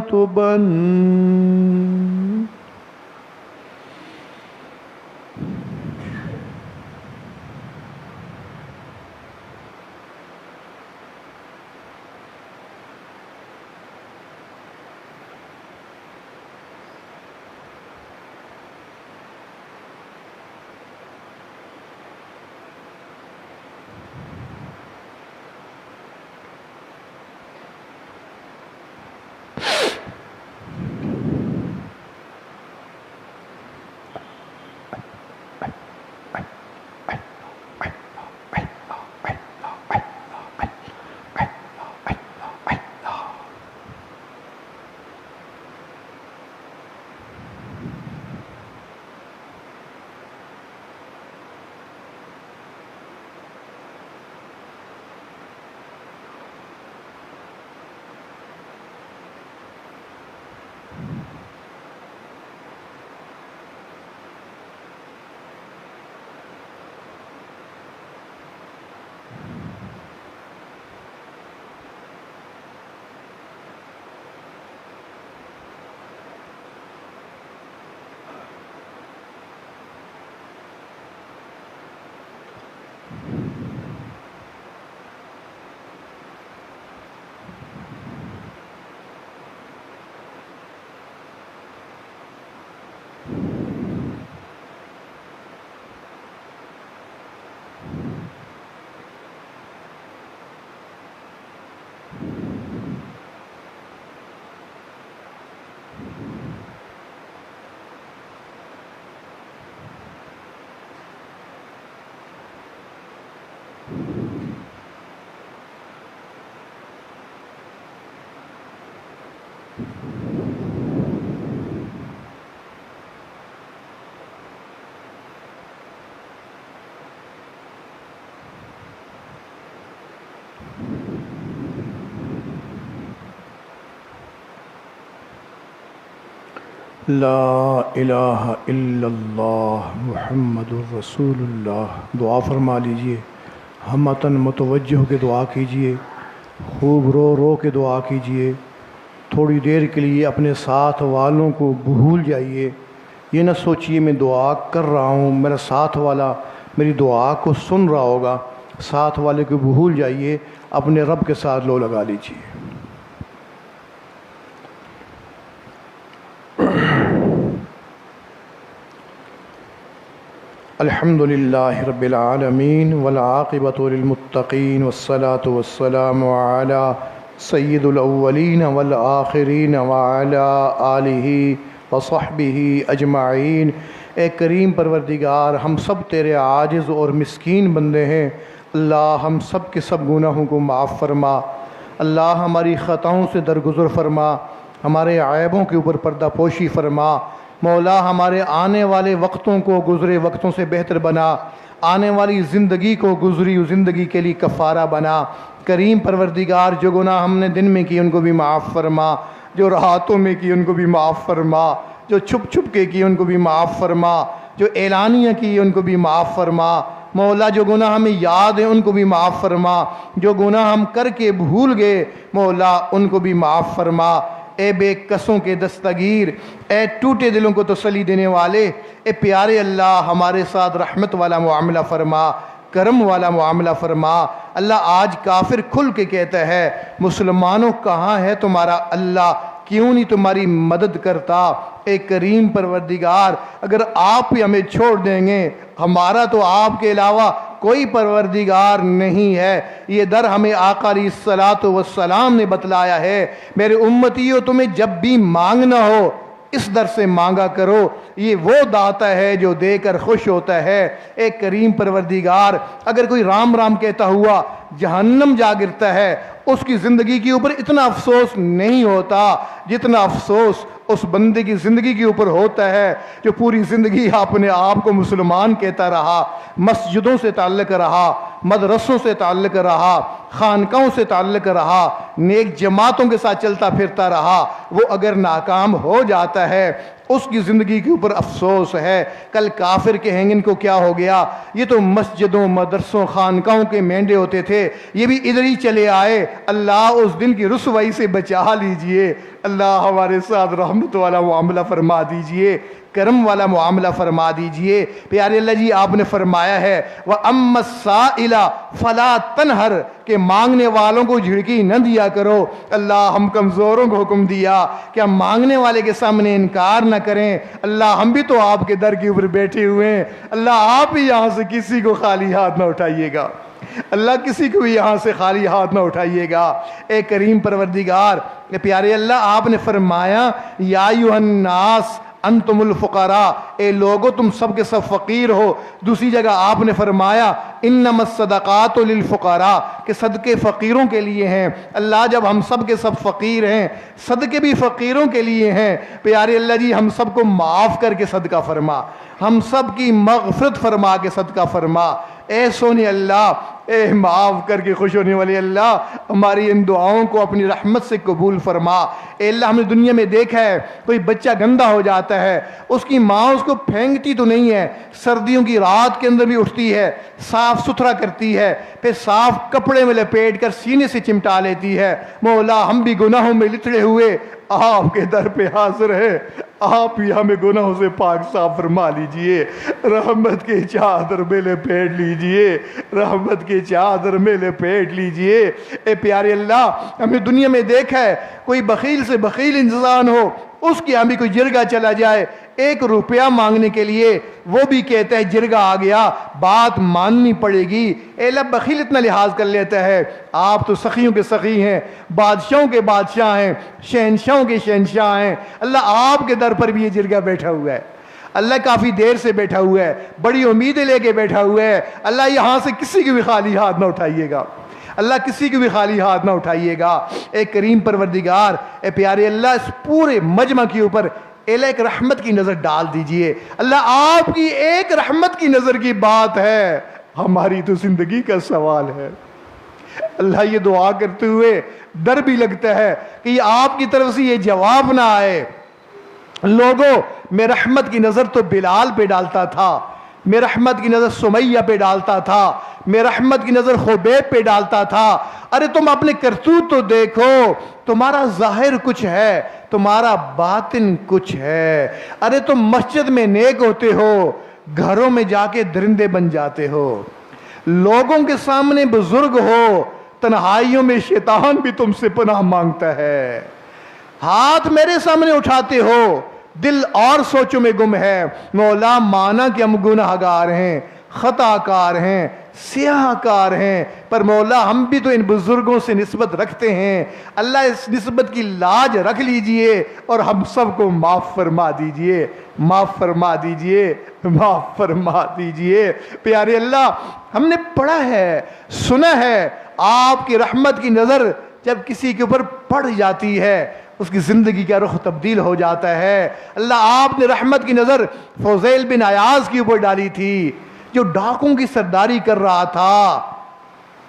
تو بن۔ لا الہ الا اللہ محمد الرسول اللہ۔ دعا فرما لیجئے، ہمتاً متوجہ ہو کے دعا کیجئے، خوب رو رو کے دعا کیجئے، تھوڑی دیر کے لیے اپنے ساتھ والوں کو بھول جائیے، یہ نہ سوچیے میں دعا کر رہا ہوں میرا ساتھ والا میری دعا کو سن رہا ہوگا، ساتھ والے کو بھول جائیے، اپنے رب کے ساتھ لو لگا لیجیے۔ الحمد للہ رب العالمین والعاقبۃ للمتقین والصلاة والسلام علی سید الاولین والآخرین وعلی آلہ وصحبہ اجمعین۔ اے کریم پروردگار، ہم سب تیرے عاجز اور مسکین بندے ہیں، اللہ ہم سب کے سب گناہوں کو معاف فرما، اللہ ہماری خطاؤں سے درگزر فرما، ہمارے عیبوں کے اوپر پردہ پوشی فرما، مولا ہمارے آنے والے وقتوں کو گزرے وقتوں سے بہتر بنا، آنے والی زندگی کو گزری زندگی کے لیے کفارہ بنا۔ کریم پروردگار، جو گناہ ہم نے دن میں کی ان کو بھی معاف فرما، جو راتوں میں کی ان کو بھی معاف فرما، جو چھپ چھپ کے کی ان کو بھی معاف فرما، جو اعلانیہ کی ان کو بھی معاف فرما۔ مولا جو گناہ ہمیں یاد ہیں ان کو بھی معاف فرما، جو گناہ ہم کر کے بھول گئے مولا ان کو بھی معاف فرما۔ اے بے کسوں کے دستگیر، اے ٹوٹے دلوں کو تسلی دینے والے، اے پیارے اللہ ہمارے ساتھ رحمت والا معاملہ فرما، کرم والا معاملہ فرما۔ اللہ آج کافر کھل کے کہتا ہے مسلمانوں کہاں ہے تمہارا اللہ، کیوں نہیں تمہاری مدد کرتا؟ اے کریم پروردگار، اگر آپ ہی ہمیں چھوڑ دیں گے، ہمارا تو آپ کے علاوہ کوئی پروردگار نہیں ہے۔ یہ در ہمیں آقا علیہ الصلاۃ والسلام نے بتلایا ہے، میرے امتیوں تمہیں جب بھی مانگنا ہو اس در سے مانگا کرو، یہ وہ داتا ہے جو دے کر خوش ہوتا ہے۔ اے کریم پروردگار، اگر کوئی رام رام کہتا ہوا جہنم جا گرتا ہے، اس کی زندگی کے اوپر اتنا افسوس نہیں ہوتا جتنا افسوس اس بندے کی زندگی کے اوپر ہوتا ہے جو پوری زندگی اپنے آپ کو مسلمان کہتا رہا، مسجدوں سے تعلق رہا، مدرسوں سے تعلق رہا، خانقاہوں سے تعلق رہا، نیک جماعتوں کے ساتھ چلتا پھرتا رہا، وہ اگر ناکام ہو جاتا ہے اس کی زندگی کے اوپر افسوس ہے۔ کل کافر کہیں گے ان کو کیا ہو گیا، یہ تو مسجدوں مدرسوں خانقاہوں کے مینڈے ہوتے تھے، یہ بھی ادھر ہی چلے آئے۔ اللہ اس دن کی رسوائی سے بچا لیجئے، اللہ ہمارے ساتھ رحمت والا معاملہ فرما دیجئے، کرم والا معاملہ فرما دیجئے۔ پیارے اللہ جی آپ نے فرمایا ہے وَأَمَّا السَّائِلَ فَلَا تَنْهَرْ، کہ مانگنے والوں کو جھڑکی نہ دیا کرو۔ اللہ ہم کمزوروں کو حکم دیا کہ ہم مانگنے والے کے سامنے انکار نہ کریں۔ اللہ ہم بھی تو آپ کے در کے اوپر بیٹھے ہوئے ہیں، اللہ آپ ہی یہاں سے کسی کو خالی ہاتھ نہ اٹھائیے گا، اللہ کسی کو بھی یہاں سے خالی ہاتھ نہ اٹھائیے گا۔ اے کریم پروردگار، اے پیارے اللہ آپ نے فرمایا یا ایھا الناس انتم الفقراء، اے لوگو تم سب کے سب فقیر ہو۔ دوسری جگہ آپ نے فرمایا انما الصدقات للفقراء، کہ صدقے فقیروں کے لیے ہیں۔ اللہ جب ہم سب کے سب فقیر ہیں، صدقے بھی فقیروں کے لیے ہیں۔ پیارے اللہ جی ہم سب کو معاف کر کے صدقہ فرما، ہم سب کی مغفرت فرما کے صدقہ فرما۔ اے سونے اللہ، اے معاف کر کے خوش ہونے والے اللہ، ہماری ان دعاؤں کو اپنی رحمت سے قبول فرما۔ اے اللہ ہم نے دنیا میں دیکھا ہے کوئی بچہ گندا ہو جاتا ہے، اس کی ماں اس کو پھینکتی تو نہیں ہے، سردیوں کی رات کے اندر بھی اٹھتی ہے، صاف ستھرا کرتی ہے، پھر صاف کپڑے میں لپیٹ کر سینے سے چمٹا لیتی ہے۔ مولا ہم بھی گناہوں میں لتڑے ہوئے آپ کے در پہ حاضر ہے، آپ ہی ہمیں گناہوں سے پاک صاف فرما لیجئے، رحمت کے چادر میں لپیٹ لیجئے، رحمت کے چادر میں لپیٹ لیجئے۔ اے پیارے اللہ ہمیں دنیا میں دیکھا ہے کوئی بخیل سے بخیل انسان ہو، اس کی ہمیں کوئی جرگہ چلا جائے 1 روپیہ مانگنے کے لیے، وہ بھی کہتا ہے جرگہ آ گیا، بات ماننی پڑے گی۔ اے اللہ بخیل اتنا لحاظ کر لیتا ہے، آپ تو سخیوں کے سخی ہیں، بادشاہوں کے بادشاہ ہیں، شہنشاہوں کے شہنشاہ ہیں۔ اللہ آپ کے در پر بھی یہ جرگہ بیٹھا ہوا ہے، اللہ کافی دیر سے بیٹھا ہوا ہے، بڑی امیدیں لے کے بیٹھا ہوا ہے۔ اللہ یہاں سے کسی کی بھی خالی ہاتھ نہ اٹھائیے گا، اللہ کسی کو بھی خالی ہاتھ نہ اٹھائیے گا۔ اے کریم پروردگار، اے پیارے اللہ اس پورے مجمع کے اوپر ایک رحمت کی نظر ڈال دیجئے۔ اللہ آپ کی ایک رحمت کی نظر کی بات ہے، ہماری تو زندگی کا سوال ہے۔ اللہ یہ دعا کرتے ہوئے ڈر بھی لگتا ہے کہ آپ کی طرف سے یہ جواب نہ آئے، لوگوں میں رحمت کی نظر تو بلال پہ ڈالتا تھا، میں رحمت کی نظر سمیہ پہ ڈالتا تھا، میں رحمت کی نظر خبیب پہ ڈالتا تھا۔ ارے تم اپنے کرتوت تو دیکھو، تمہارا ظاہر کچھ ہے، تمہارا باطن کچھ ہے۔ ارے تم مسجد میں نیک ہوتے ہو، گھروں میں جا کے درندے بن جاتے ہو، لوگوں کے سامنے بزرگ ہو، تنہائیوں میں شیطان بھی تم سے پناہ مانگتا ہے۔ ہاتھ میرے سامنے اٹھاتے ہو، دل اور سوچوں میں گم ہے۔ مولا مانا کہ ہم گناہ گار ہیں، خطا کار ہیں، سیاہ کار ہیں، پر مولا ہم بھی تو ان بزرگوں سے نسبت رکھتے ہیں۔ اللہ اس نسبت کی لاج رکھ لیجئے اور ہم سب کو معاف فرما دیجئے، معاف فرما دیجئے، معاف فرما دیجئے۔ پیارے اللہ، ہم نے پڑھا ہے، سنا ہے، آپ کی رحمت کی نظر جب کسی کے اوپر پڑ جاتی ہے اس کی زندگی کا رخ تبدیل ہو جاتا ہے۔ اللہ، آپ نے رحمت کی نظر فضیل بن عیاض کے اوپر ڈالی تھی جو ڈاکوں کی سرداری کر رہا تھا،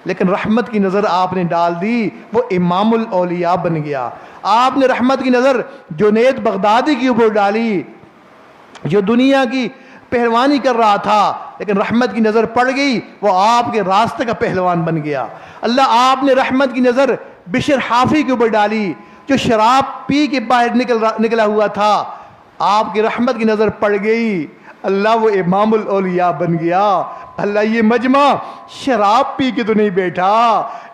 لیکن رحمت کی نظر آپ نے ڈال دی، وہ امام الاولیاء بن گیا۔ آپ نے رحمت کی نظر جنید بغدادی کے اوپر ڈالی جو دنیا کی پہلوانی کر رہا تھا، لیکن رحمت کی نظر پڑ گئی، وہ آپ کے راستے کا پہلوان بن گیا۔ اللہ، آپ نے رحمت کی نظر بشر حافی کے اوپر ڈالی جو شراب پی کے باہر نکلا ہوا تھا، آپ کی رحمت کی نظر پڑ گئی، اللہ وہ امام الاولیاء بن گیا۔ اللہ، یہ مجمع شراب پی کے تو نہیں بیٹھا،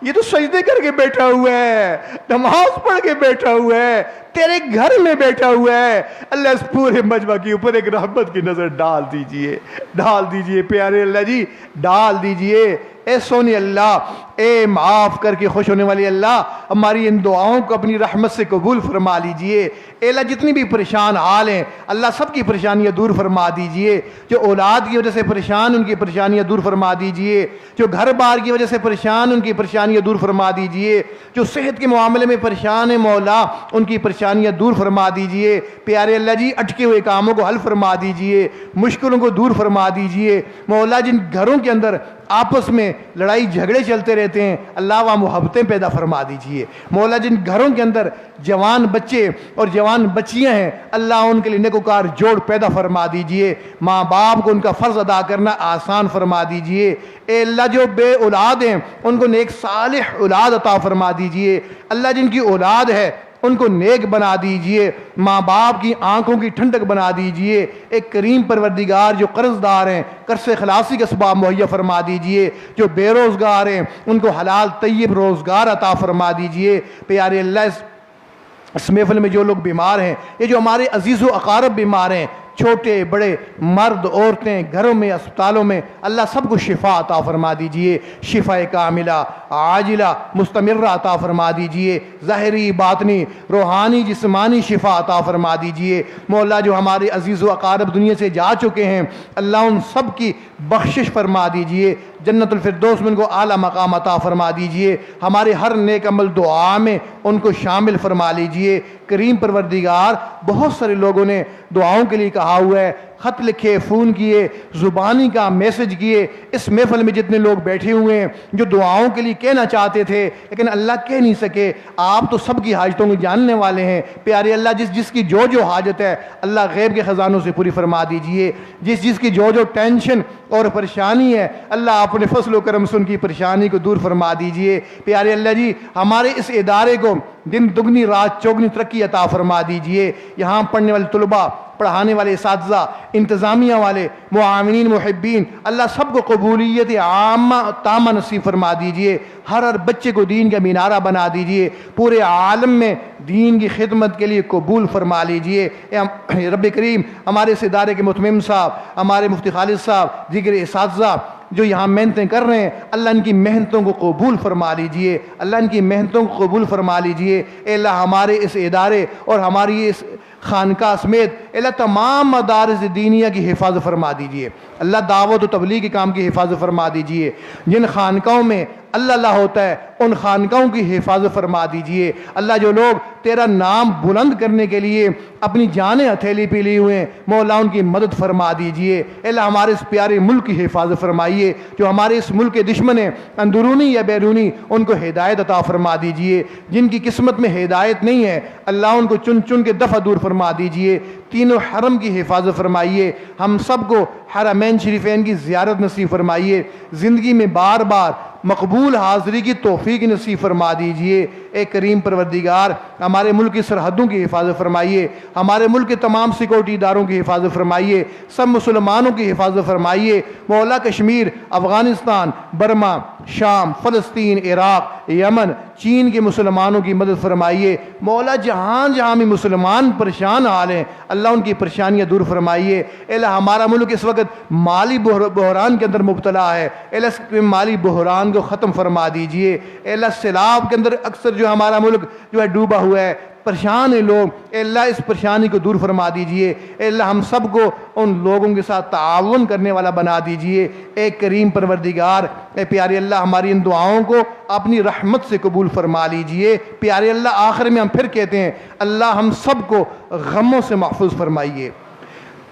یہ تو سجدے کر کے بیٹھا ہوا ہے، نماز پڑھ کے بیٹھا ہوا ہے، تیرے گھر میں بیٹھا ہوا ہے۔ اللہ، اس پورے مجمع کے اوپر ایک رحمت کی نظر ڈال دیجئے، ڈال دیجئے پیارے اللہ جی، ڈال دیجئے۔ اے سونے اللہ، اے معاف کر کے خوش ہونے والے اللہ، ہماری ان دعاؤں کو اپنی رحمت سے قبول فرما لیجئے۔ اے اللہ، جتنی بھی پریشان حال ہیں اللہ سب کی پریشانیاں دور فرما دیجئے۔ جو اولاد کی وجہ سے پریشان ان کی پریشانیاں دور فرما دیجئے، جو گھر بار کی وجہ سے پریشان ان کی پریشانیاں دور فرما دیجئے، جو صحت کے معاملے میں پریشان ہیں مولا ان کی پریشانیاں دور فرما دیجئے۔ پیارے اللہ جی، اٹکے ہوئے کاموں کو حل فرما دیجئے، مشکلوں کو دور فرما دیجئے۔ مولا، جن گھروں کے اندر آپس میں لڑائی جھگڑے چلتے رہتے ہیں اللہ وہاں محبتیں پیدا فرما دیجئے۔ مولا، جن گھروں کے اندر جوان بچے اور جوان بچیاں ہیں اللہ ان کے لیے نیکوکار جوڑ پیدا فرما دیجئے۔ ماں باپ کو ان کا فرض ادا کرنا آسان فرما دیجئے۔ اے اللہ، جو بے اولاد ہیں ان کو نیک صالح اولاد عطا فرما دیجئے۔ اللہ، جن کی اولاد ہے ان کو نیک بنا دیجئے، ماں باپ کی آنکھوں کی ٹھنڈک بنا دیجئے۔ ایک کریم پروردگار، جو قرض دار ہیں قرض سے خلاصی کا اسباب مہیا فرما دیجئے، جو بے روزگار ہیں ان کو حلال طیب روزگار عطا فرما دیجئے۔ پیارے اللہ، اس محفل میں جو لوگ بیمار ہیں، یہ جو ہمارے عزیز و اقارب بیمار ہیں، چھوٹے بڑے، مرد عورتیں، گھروں میں اسپتالوں میں، اللہ سب کو شفا عطا فرما دیجئے، شفا کاملہ عاجلہ مستمرہ عطا فرما دیجئے، ظاہری باطنی روحانی جسمانی شفا عطا فرما دیجئے۔ مولا، جو ہمارے عزیز و اقارب دنیا سے جا چکے ہیں اللہ ان سب کی بخشش فرما دیجئے، جنت الفردوس میں ان کو اعلیٰ مقام عطا فرما دیجئے، ہمارے ہر نیک عمل دعا میں ان کو شامل فرما لیجئے۔ کریم پروردگار، بہت سارے لوگوں نے دعاؤں کے لیے کہا ہوا ہے، خط لکھے، فون کیے، زبانی کا میسج کیے۔ اس محفل میں جتنے لوگ بیٹھے ہوئے ہیں جو دعاؤں کے لیے کہنا چاہتے تھے لیکن اللہ کہہ نہیں سکے، آپ تو سب کی حاجتوں کو جاننے والے ہیں۔ پیارے اللہ، جس کی جو حاجت ہے اللہ غیب کے خزانوں سے پوری فرما دیجئے، جس کی جو ٹینشن اور پریشانی ہے اللہ اپنے فضل و کرم سے ان کی پریشانی کو دور فرما دیجئے۔ پیارے اللہ جی، ہمارے اس ادارے کو دن دگنی رات چوگنی ترقی عطا فرما دیجئے۔ یہاں پڑھنے والے طلباء، پڑھانے والے اساتذہ، انتظامیہ والے، معاونین، محبین، اللہ سب کو قبولیت عامہ تامہ نصیب فرما دیجئے۔ ہر بچے کو دین کا مینارہ بنا دیجئے، پورے عالم میں دین کی خدمت کے لیے قبول فرما لیجئے۔ اے رب کریم، ہمارے اس ادارے کے متمم صاحب، ہمارے مفتی خالد صاحب، دیگر اساتذہ جو یہاں محنتیں کر رہے ہیں اللہ ان کی محنتوں کو قبول فرما لیجئے، اللہ ان کی محنتوں کو قبول فرما لیجئے۔ اے اللہ، ہمارے اس ادارے اور ہماری اس خانقاہ سمیت اللہ تمام مدارس دینیہ کی حفاظت فرما دیجئے۔ اللہ دعوت و تبلیغ کے کام کی حفاظت فرما دیجئے۔ جن خانقاہوں میں اللہ ہوتا ہے ان خانقاہوں کی حفاظت فرما دیجئے۔ اللہ، جو لوگ تیرا نام بلند کرنے کے لیے اپنی جانیں ہتھیلی پہ لیے ہوئے ہیں مولا ان کی مدد فرما دیجئے۔ اللہ، ہمارے اس پیارے ملک کی حفاظت فرمائیے، جو ہمارے اس ملک کے دشمن ہیں اندرونی یا بیرونی ان کو ہدایت عطا فرما دیجئے۔ جن کی قسمت میں ہدایت نہیں ہے اللہ ان کو چن چن کے دفع دور فرما دیجئے۔ تینوں حرم کی حفاظت فرمائیے، ہم سب کو حرمین شریفین کی زیارت نصیب فرمائیے، زندگی میں بار بار مقبول حاضری کی توفیق نصیب فرما دیجئے۔ اے کریم پروردگار ہمارے ملک کی سرحدوں کی حفاظت فرمائیے، ہمارے ملک کے تمام سیکورٹی اداروں کی حفاظت فرمائیے، سب مسلمانوں کی حفاظت فرمائیے۔ مولا کشمیر، افغانستان، برما، شام، فلسطین، عراق، یمن، چین کے مسلمانوں کی مدد فرمائیے۔ مولا جہاں جہاں بھی مسلمان پریشان حال ہیں اللہ ان کی پریشانیاں دور فرمائیے۔ اے اللہ ہمارا ملک اس وقت مالی بحران کے اندر مبتلا ہے، اے اللہ اس مالی بحران کو ختم فرما دیجئے۔ اے اللہ سیلاب کے اندر اکثر جو ہمارا ملک جو ہے ڈوبا ہوا ہے، پریشان ہیں لوگ، اے اللہ اس پریشانی کو دور فرما دیجئے۔ اے اللہ ہم سب کو ان لوگوں کے ساتھ تعاون کرنے والا بنا دیجئے۔ اے کریم پروردگار، اے پیارے اللہ ہماری ان دعاؤں کو اپنی رحمت سے قبول فرما لیجئے۔ پیارے اللہ آخر میں ہم پھر کہتے ہیں اللہ ہم سب کو غموں سے محفوظ فرمائیے،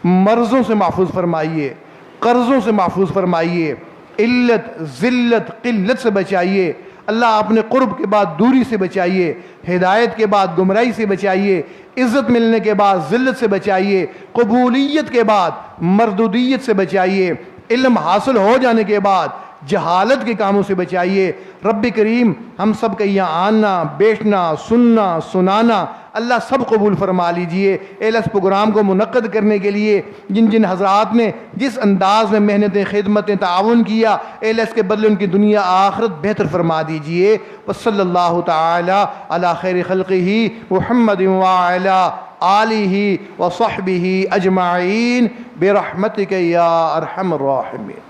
مرضوں سے محفوظ فرمائیے، قرضوں سے محفوظ فرمائیے، علت، ذلت، قلت سے بچائیے۔ اللہ اپنے قرب کے بعد دوری سے بچائیے، ہدایت کے بعد گمراہی سے بچائیے، عزت ملنے کے بعد ذلت سے بچائیے، قبولیت کے بعد مردودیت سے بچائیے، علم حاصل ہو جانے کے بعد جہالت کے کاموں سے بچائیے۔ رب کریم ہم سب کا یہاں آنا، بیٹھنا، سننا، سنانا اللہ سب قبول فرما لیجئے۔ اے اللہ اس پروگرام کو منعقد کرنے کے لیے جن جن حضرات نے جس انداز میں محنتیں، خدمتیں، تعاون کیا، اے اللہ اس کے بدلے ان کی دنیا آخرت بہتر فرما دیجئے۔ وصلی اللہ تعالی علی خیر خلقہ محمد وعلی آلہ وصحبہ اجمعین برحمتک یا ارحم الراحمین۔